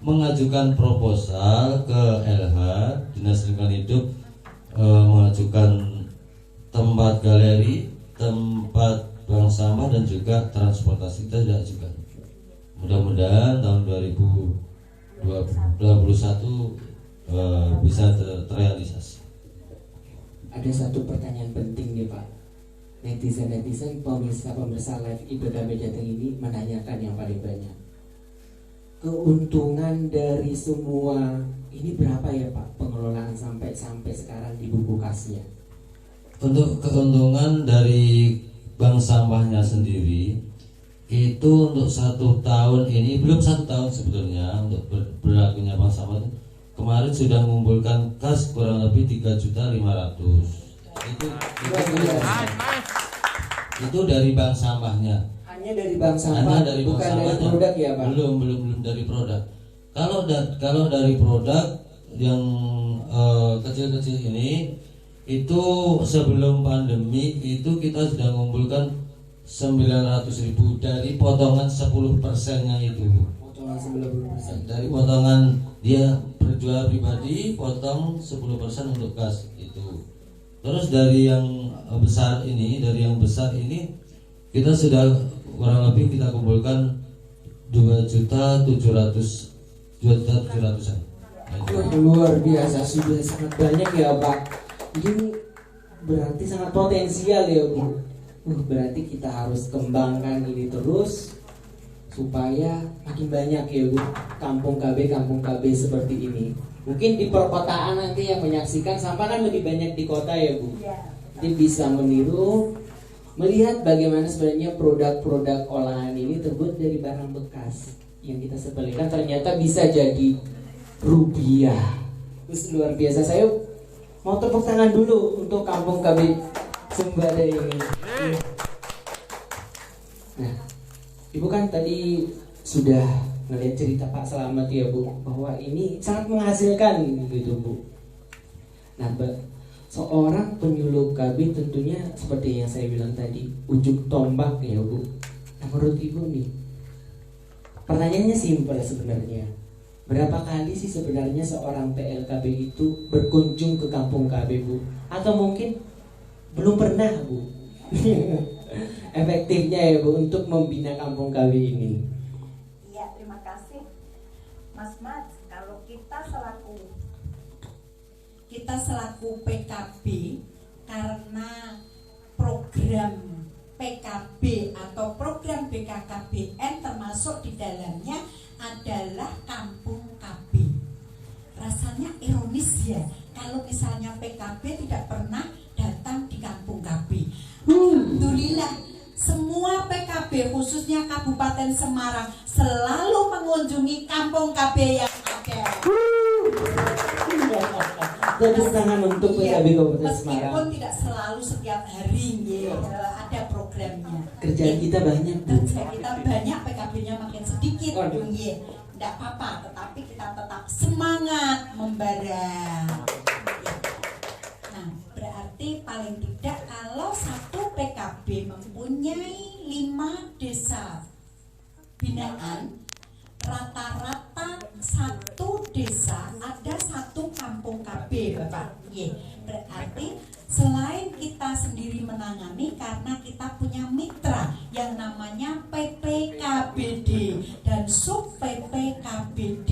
mengajukan proposal ke LH, Dinas Lingkungan Hidup, mengajukan tempat galeri, tempat bank sampah dan juga transportasi. Kita sudah ajukan. Mudah-mudahan tahun 2021 bisa terrealisasi. Ada satu pertanyaan penting nih Pak. Netizen pemirsa live IPKB Jateng ini menanyakan yang paling banyak. Keuntungan dari semua ini berapa ya Pak pengelolaan sampai sekarang di buku kasnya? Untuk keuntungan dari bank sampahnya sendiri itu untuk 1 tahun ini, belum 1 tahun sebetulnya untuk berlakunya bank sampah itu, kemarin sudah mengumpulkan kas kurang lebih 3.500.000. Itu dari bank sampahnya. Hanya dari bank sampah, dari bukan bank dari produk ya Pak? Belum dari produk. Kalau dari produk yang kecil-kecil ini, itu sebelum pandemi itu kita sudah mengumpulkan 900.000 dari potongan 10%-nya itu. potongan 90%. Dari potongan dia berjual pribadi potong 10% untuk kas itu. Terus dari yang besar ini, kita sudah kurang lebih kita kumpulkan 2.700.000-an. Wah, luar biasa, sudah sangat banyak ya Pak. Ini berarti sangat potensial ya Bu. Berarti kita harus kembangkan ini terus supaya makin banyak ya Bu kampung KB seperti ini. Mungkin di perkotaan nanti yang menyaksikan sampah kan lebih banyak di kota ya Bu. Jadi bisa meniru, melihat bagaimana sebenarnya produk-produk olahan ini terbuat dari barang bekas yang kita sepelekan ternyata bisa jadi rupiah. Terus luar biasa. Saya mau tepuk tangan dulu untuk kampung KB Sembada ini. Nah, Ibu kan tadi sudah ngelihat cerita Pak Slamet ya Bu, bahwa ini sangat menghasilkan gitu Bu. Nah, seorang penyuluh KB tentunya seperti yang saya bilang tadi, ujung tombak ya Bu. Nah, menurut Ibu nih, pertanyaannya simpel sebenarnya. Berapa kali sih sebenarnya seorang PLKB itu berkunjung ke kampung KB Bu? Atau mungkin belum pernah Bu? Efektifnya ya Bu untuk membina kampung KB ini. Iya, terima kasih Mas Mat. Kalau kita selaku PKB, karena program PKB atau program BKKBN termasuk di dalamnya adalah kampung KB. Rasanya ironis ya kalau misalnya PKB tidak pernah datang di kampung KB. Alhamdulillah semua PKB khususnya Kabupaten Semarang selalu mengunjungi kampung KB yang ada. Tepuk tangan untuk PKB Kabupaten Semarang. Meskipun tidak selalu setiap hari ya, ada programnya. Kerjaan kita banyak Bu. Kerja kita banyak, PKB-nya makin sedikit. Waduh. Ya, tidak apa-apa, tetapi kita tetap semangat membara. Nah, berarti paling tidak kalau satu PKB mempunyai 5 desa binaan, rata-rata satu desa ada satu kampung KB Bapak. Berarti selain kita sendiri menangani, karena kita punya mitra yang namanya PPKBD dan sub PPKBD,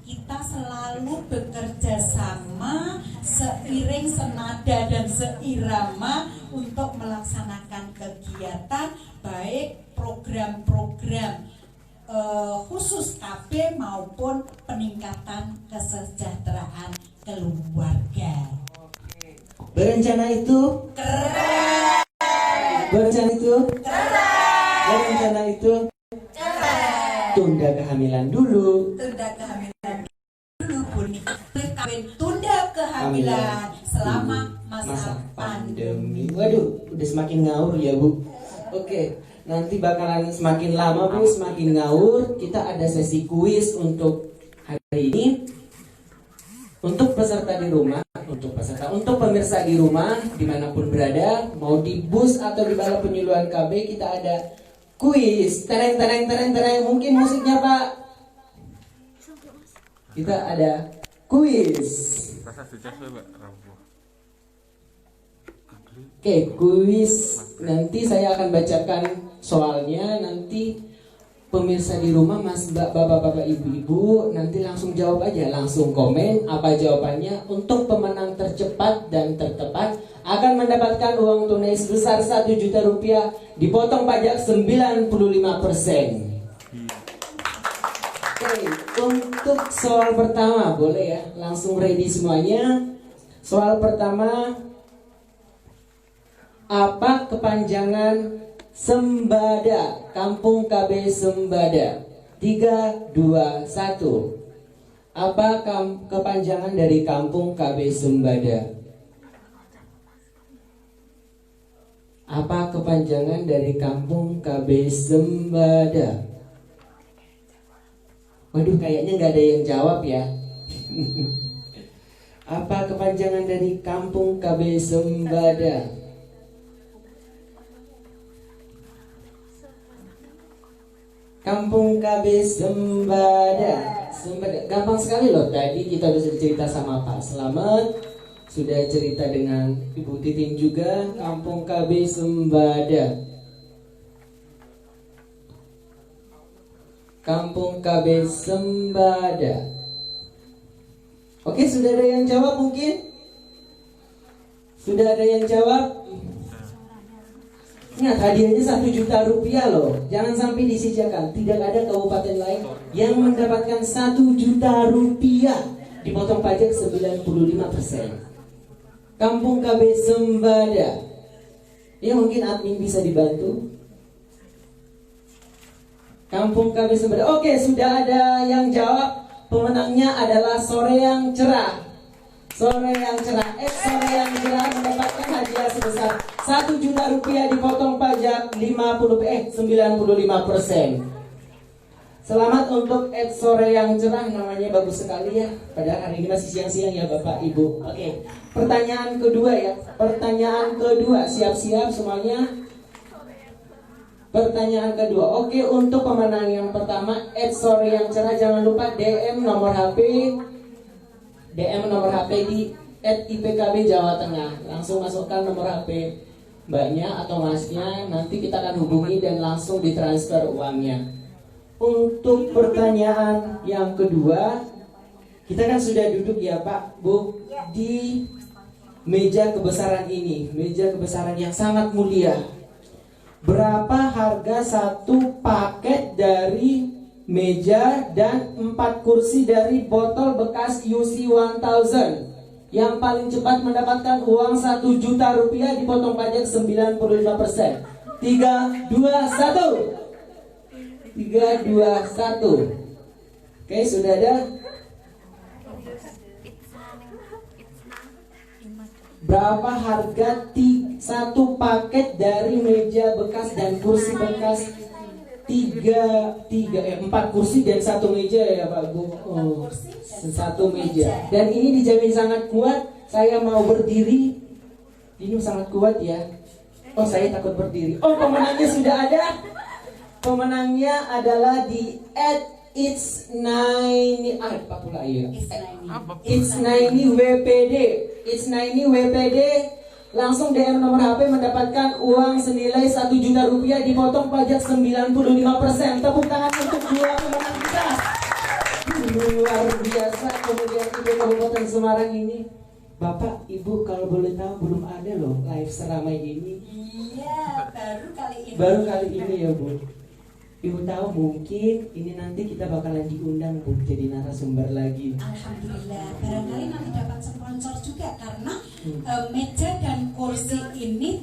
kita selalu bekerja sama seiring senada dan seirama untuk melaksanakan kegiatan baik program-program khusus KB maupun peningkatan kesejahteraan keluarga. Berencana itu Keren. Berencana itu Keren. Berencana itu Keren. tunda kehamilan dulu. Tunda kehamilan dulu pun kawin, tunda kehamilan selama masa pandemi. Waduh, udah semakin ngawur ya Bu. Oke, nanti bakalan semakin lama Bu, semakin ngawur. Kita ada sesi kuis untuk hari ini. Untuk peserta di rumah, untuk pemirsa di rumah dimanapun berada, mau di bus atau di balai penyuluhan KB, kita ada kuis. Tereng. Mungkin musiknya Pak. Kita ada kuis. Oke, kuis. Nanti saya akan bacakan soalnya. Nanti pemirsa di rumah, Mas, Mbak, Bapak, Ibu, nanti langsung jawab aja, langsung komen apa jawabannya. Untuk pemenang tercepat dan tertepat akan mendapatkan uang tunai sebesar 1 juta rupiah, dipotong pajak 95%. Oke, untuk soal pertama, boleh ya, langsung ready semuanya. Soal pertama, apa kepanjangan Sembada, kampung KB Sembada? 3, 2, 1. Apa kepanjangan dari kampung KB Sembada? Apa kepanjangan dari kampung KB Sembada? Waduh, kayaknya nggak ada yang jawab ya. Apa kepanjangan dari kampung KB Sembada? . 3, Kampung KB Sembada. Sembada. Gampang sekali loh. Tadi kita sudah cerita sama Pak Slamet, sudah cerita dengan Ibu Titin juga. Kampung KB Sembada. Kampung KB Sembada. Oke, sudah ada yang jawab mungkin? Sudah ada yang jawab? Ingat, hadiahnya 1 juta rupiah loh. Jangan sampai disijakan. Tidak ada kabupaten lain yang mendapatkan 1 juta rupiah, dipotong pajak 95%. Kampung KB Sembada. Ya, mungkin admin bisa dibantu. Kampung KB Sembada. Oke, sudah ada yang jawab. Pemenangnya adalah Sore Yang Cerah. Sore Yang Cerah. Sore Yang Cerah mendapatkan hadiah sebesar 1 juta rupiah, dipotong pajak 95%. Selamat untuk Sore Yang Cerah, namanya bagus sekali ya. Padahal hari ini masih siang-siang ya Bapak Ibu. Oke, pertanyaan kedua ya. Pertanyaan kedua, siap-siap semuanya. Pertanyaan kedua. Oke, untuk pemenang yang pertama Sore Yang Cerah, jangan lupa DM nomor HP di @IPKB Jawa Tengah. Langsung masukkan nomor HP mbaknya atau masnya, nanti kita akan hubungi dan langsung ditransfer uangnya. Untuk pertanyaan yang kedua, kita kan sudah duduk ya Pak Bu di meja kebesaran ini, meja kebesaran yang sangat mulia. Berapa harga satu paket dari meja dan 4 kursi dari botol bekas UC 1000? Yang paling cepat mendapatkan uang 1 juta rupiah, dipotong pajak 95%. 3, 2, 1. 3, 2, 1. Oke, sudah ada. Berapa harga satu paket dari meja bekas dan kursi bekas? 4 kursi dan 1 meja ya Pak Bu. Oh, 1 meja. Dan ini dijamin sangat kuat. Saya mau berdiri. Ini sangat kuat ya. Oh, saya takut berdiri. Oh, pemenangnya sudah ada. Pemenangnya adalah di @it's90 apa pula ya? It's90 WPD. It's90 WPD. Langsung DM nomor HP mendapatkan uang senilai 1 juta rupiah, dipotong pajak 95%. Tepuk tangan untuk dua pemenang kita. Luar biasa. Kemudian Ibu Kabupaten Semarang ini, Bapak, Ibu kalau boleh tahu belum ada loh live seramai ini. Iya, baru kali ini. Baru kali ini ya Bu. Ibu tahu mungkin ini nanti kita bakalan diundang Bu jadi narasumber lagi. Alhamdulillah, barangkali nanti dapat sponsor juga karena meja dan kursi ini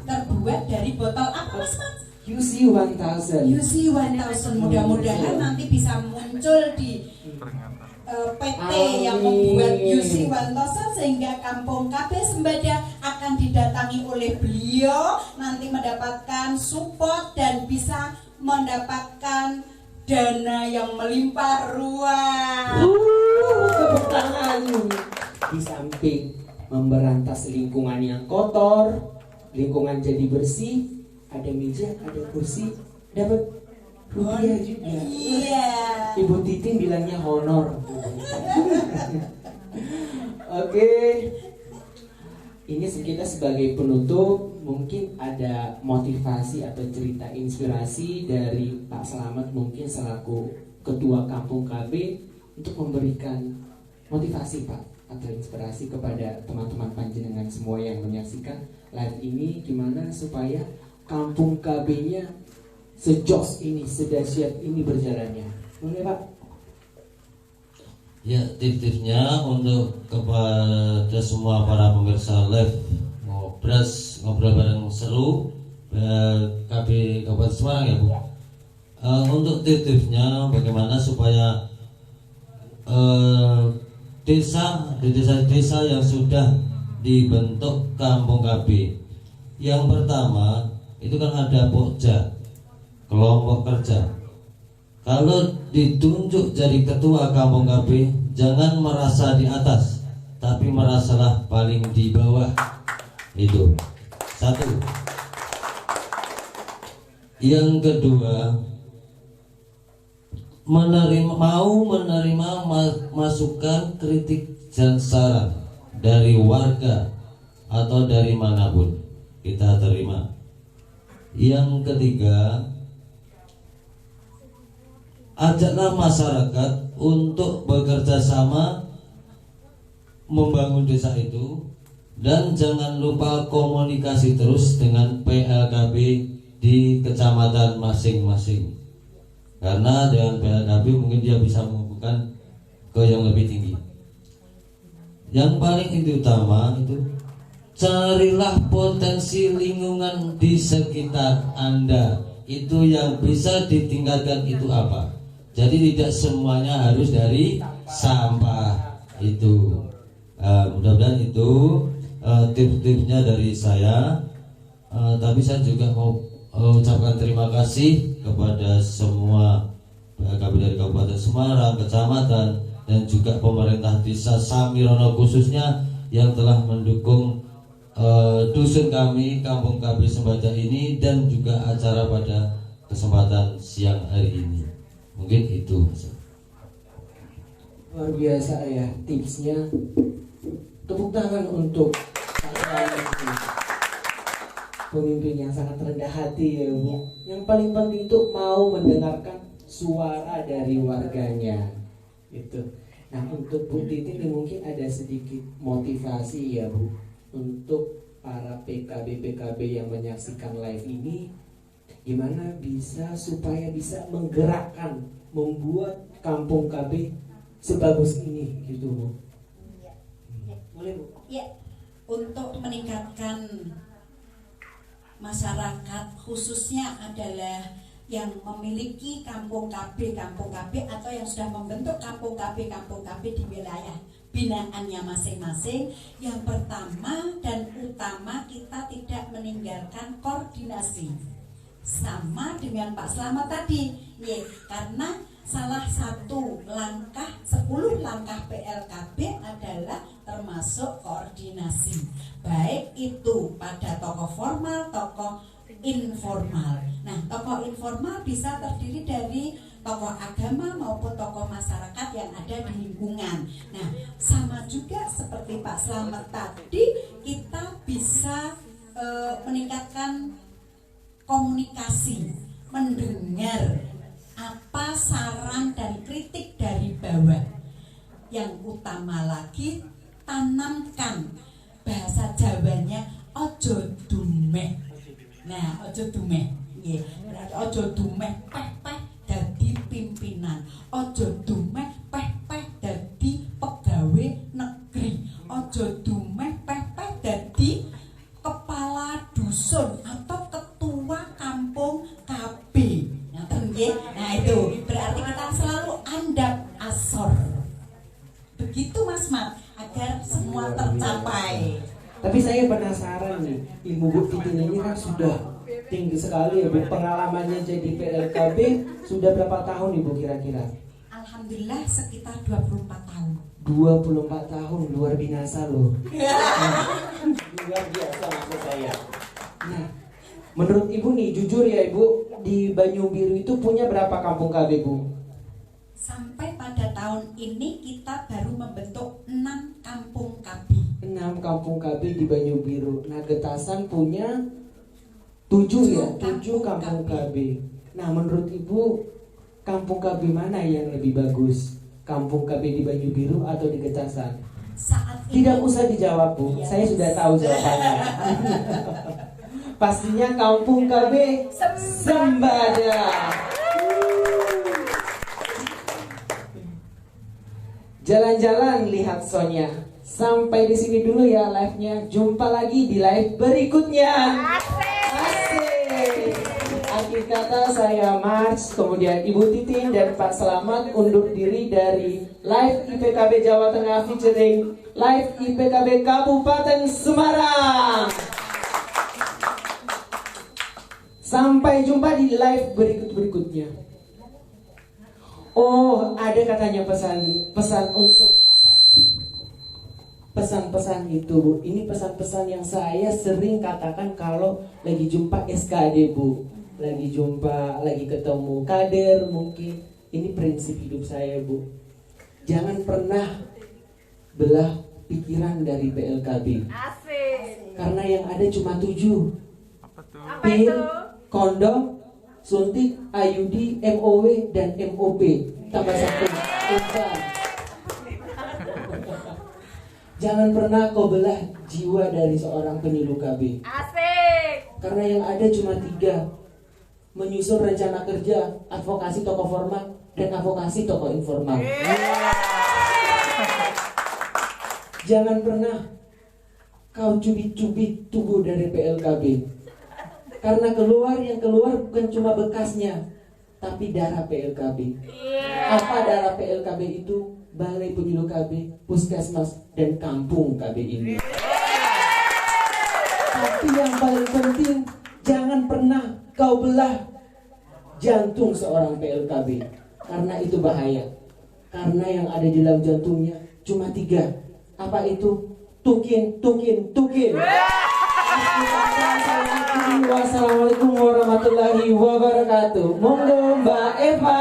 terbuat dari botol apa Mas? UC 1000. UC 1000. Mudah-mudahan nanti bisa muncul di PT yang membuat UC 1000 sehingga Kampung KB Sembada akan didatangi oleh beliau, nanti mendapatkan support dan bisa mendapatkan dana yang melimpah ruah. Tepuk tangan. Di samping memberantas lingkungan yang kotor, lingkungan jadi bersih, ada meja, ada kursi, dapat rupiah juga. Iya. Ibu Titin bilangnya honor. Oke. Ini kita sebagai penutup, mungkin ada motivasi atau cerita inspirasi dari Pak Slamet mungkin selaku Ketua Kampung KB untuk memberikan motivasi Pak atau inspirasi kepada teman-teman panjenengan semua yang menyaksikan live ini, gimana supaya Kampung KB-nya sejos ini, sedahsyat ini berjalannya. Boleh Pak? Ya, tips-tipsnya untuk kepada semua para pemirsa live ngobrol bareng seru KB Kabupaten Semarang ya Bu. Untuk tips-tipsnya bagaimana supaya desa-desa yang sudah dibentuk Kampung KB, yang pertama itu kan ada pokja, kelompok kerja. Kalau ditunjuk jadi ketua Kampung KB, jangan merasa di atas, tapi merasalah paling di bawah. Itu satu. Yang kedua, mau menerima masukan, kritik dan saran dari warga atau dari manapun, kita terima. Yang ketiga, ajaklah masyarakat untuk bekerja sama membangun desa itu, dan jangan lupa komunikasi terus dengan PLKB di kecamatan masing-masing, karena dengan PLKB mungkin dia bisa menghubungkan ke yang lebih tinggi. Yang paling utama itu, carilah potensi lingkungan di sekitar Anda. Itu yang bisa ditingkatkan itu apa? Jadi tidak semuanya harus dari sampah itu. Mudah-mudahan itu tips-tipsnya dari saya. Tapi saya juga mau ucapkan terima kasih kepada semua PLKB dari Kabupaten Semarang, kecamatan, dan juga pemerintah desa Samirono khususnya yang telah mendukung dusun kami, Kampung KB Sembada ini, dan juga acara pada kesempatan siang hari ini. Mungkin itu. Luar biasa ya tipsnya. Tepuk tangan untuk pemimpin yang sangat rendah hati ya Bu. Yang paling penting itu mau mendengarkan suara dari warganya. Itu. Nah, untuk Bu Titin ini mungkin ada sedikit motivasi ya Bu, untuk para PKB yang menyaksikan live ini, gimana bisa supaya bisa menggerakkan, membuat Kampung KB sebagus ini gitu Bu. Boleh Bu? Ya, untuk meningkatkan masyarakat khususnya adalah yang memiliki kampung KB atau yang sudah membentuk kampung KB di wilayah binaannya masing-masing. Yang pertama dan utama, kita tidak meninggalkan koordinasi sama dengan Pak Slamet tadi, karena salah satu langkah 10 langkah PLKB adalah termasuk koordinasi, baik itu pada tokoh formal, tokoh informal. Nah, tokoh informal bisa terdiri dari tokoh agama maupun tokoh masyarakat yang ada di lingkungan. Nah, sama juga seperti Pak Slamet tadi, kita bisa meningkatkan komunikasi, mendengar apa saran dan kritik dari bawah. Yang utama lagi, tanamkan bahasa Jawanya ojo dumeh. Nah, ojo dumeh, berarti ojo dumeh peh-peh dadi pimpinan, ojo dumeh peh-peh dadi pegawai negeri, ojo dumeh peh-peh dadi kepala dusun atau ketua kampung KB. Nah, itu berarti kita selalu andap asor. Begitu Mas Mat, agar semua tercapai. Tapi saya penasaran nih, Ibu Bu Titin ini kan sudah tinggi sekali ya Bu, pengalamannya jadi PLKB sudah berapa tahun Ibu kira-kira? Alhamdulillah sekitar 24 tahun. 24 tahun, luar biasa loh. Luar biasa maksud saya. Nah, menurut Ibu nih, jujur ya Ibu, di Banyubiru itu punya berapa kampung KB Bu? Sampai pada tahun ini kita baru membentuk 6 kampung KB. 6 kampung KB di Banyubiru. Nah, Getasan punya 7 ya, 7 kampung KB. Nah, menurut Ibu, kampung KB mana yang lebih bagus? Kampung KB di Banyubiru atau di Getasan? Saat ini, tidak usah dijawab Bu, Iya. saya sudah tahu jawabannya. Pastinya kampung KB Sembada. Jalan-jalan lihat Sonya. Sampai di sini dulu ya live-nya. Jumpa lagi di live berikutnya. Asik. Akhir kata saya Mars, kemudian Ibu Titin dan Pak Selamat undur diri dari live IPKB Jawa Tengah featuring live IPKB Kabupaten Semarang. Sampai jumpa di live berikutnya. Oh, ada katanya pesan untuk pesan-pesan itu Bu. Ini pesan-pesan yang saya sering katakan kalau lagi jumpa SKD Bu. Lagi jumpa, lagi ketemu kader mungkin. Ini prinsip hidup saya, Bu. Jangan pernah belah pikiran dari PLKB. Asik. Karena yang ada cuma 7. Apa Pil, itu? kondom, suntik, IUD, MOW, dan MOP. Tambah 1. Obat. Jangan pernah kau belah jiwa dari seorang penyuluh KB. Asik. Karena yang ada cuma 3. Menyusun rencana kerja, advokasi tokoh formal, dan advokasi tokoh informal. Jangan pernah kau cubit-cubit tubuh dari PLKB. Karena yang keluar bukan cuma bekasnya, tapi darah PLKB. Apa darah PLKB itu? Balai Penyuluh KB, Puskesmas, dan Kampung KB ini. Tapi yang paling penting, jangan pernah kau belah jantung seorang PLKB. Karena itu bahaya. Karena yang ada di dalam jantungnya cuma 3. Apa itu? Tukin. Wassalamualaikum warahmatullahi wabarakatuh. Monggo Mbak Eva.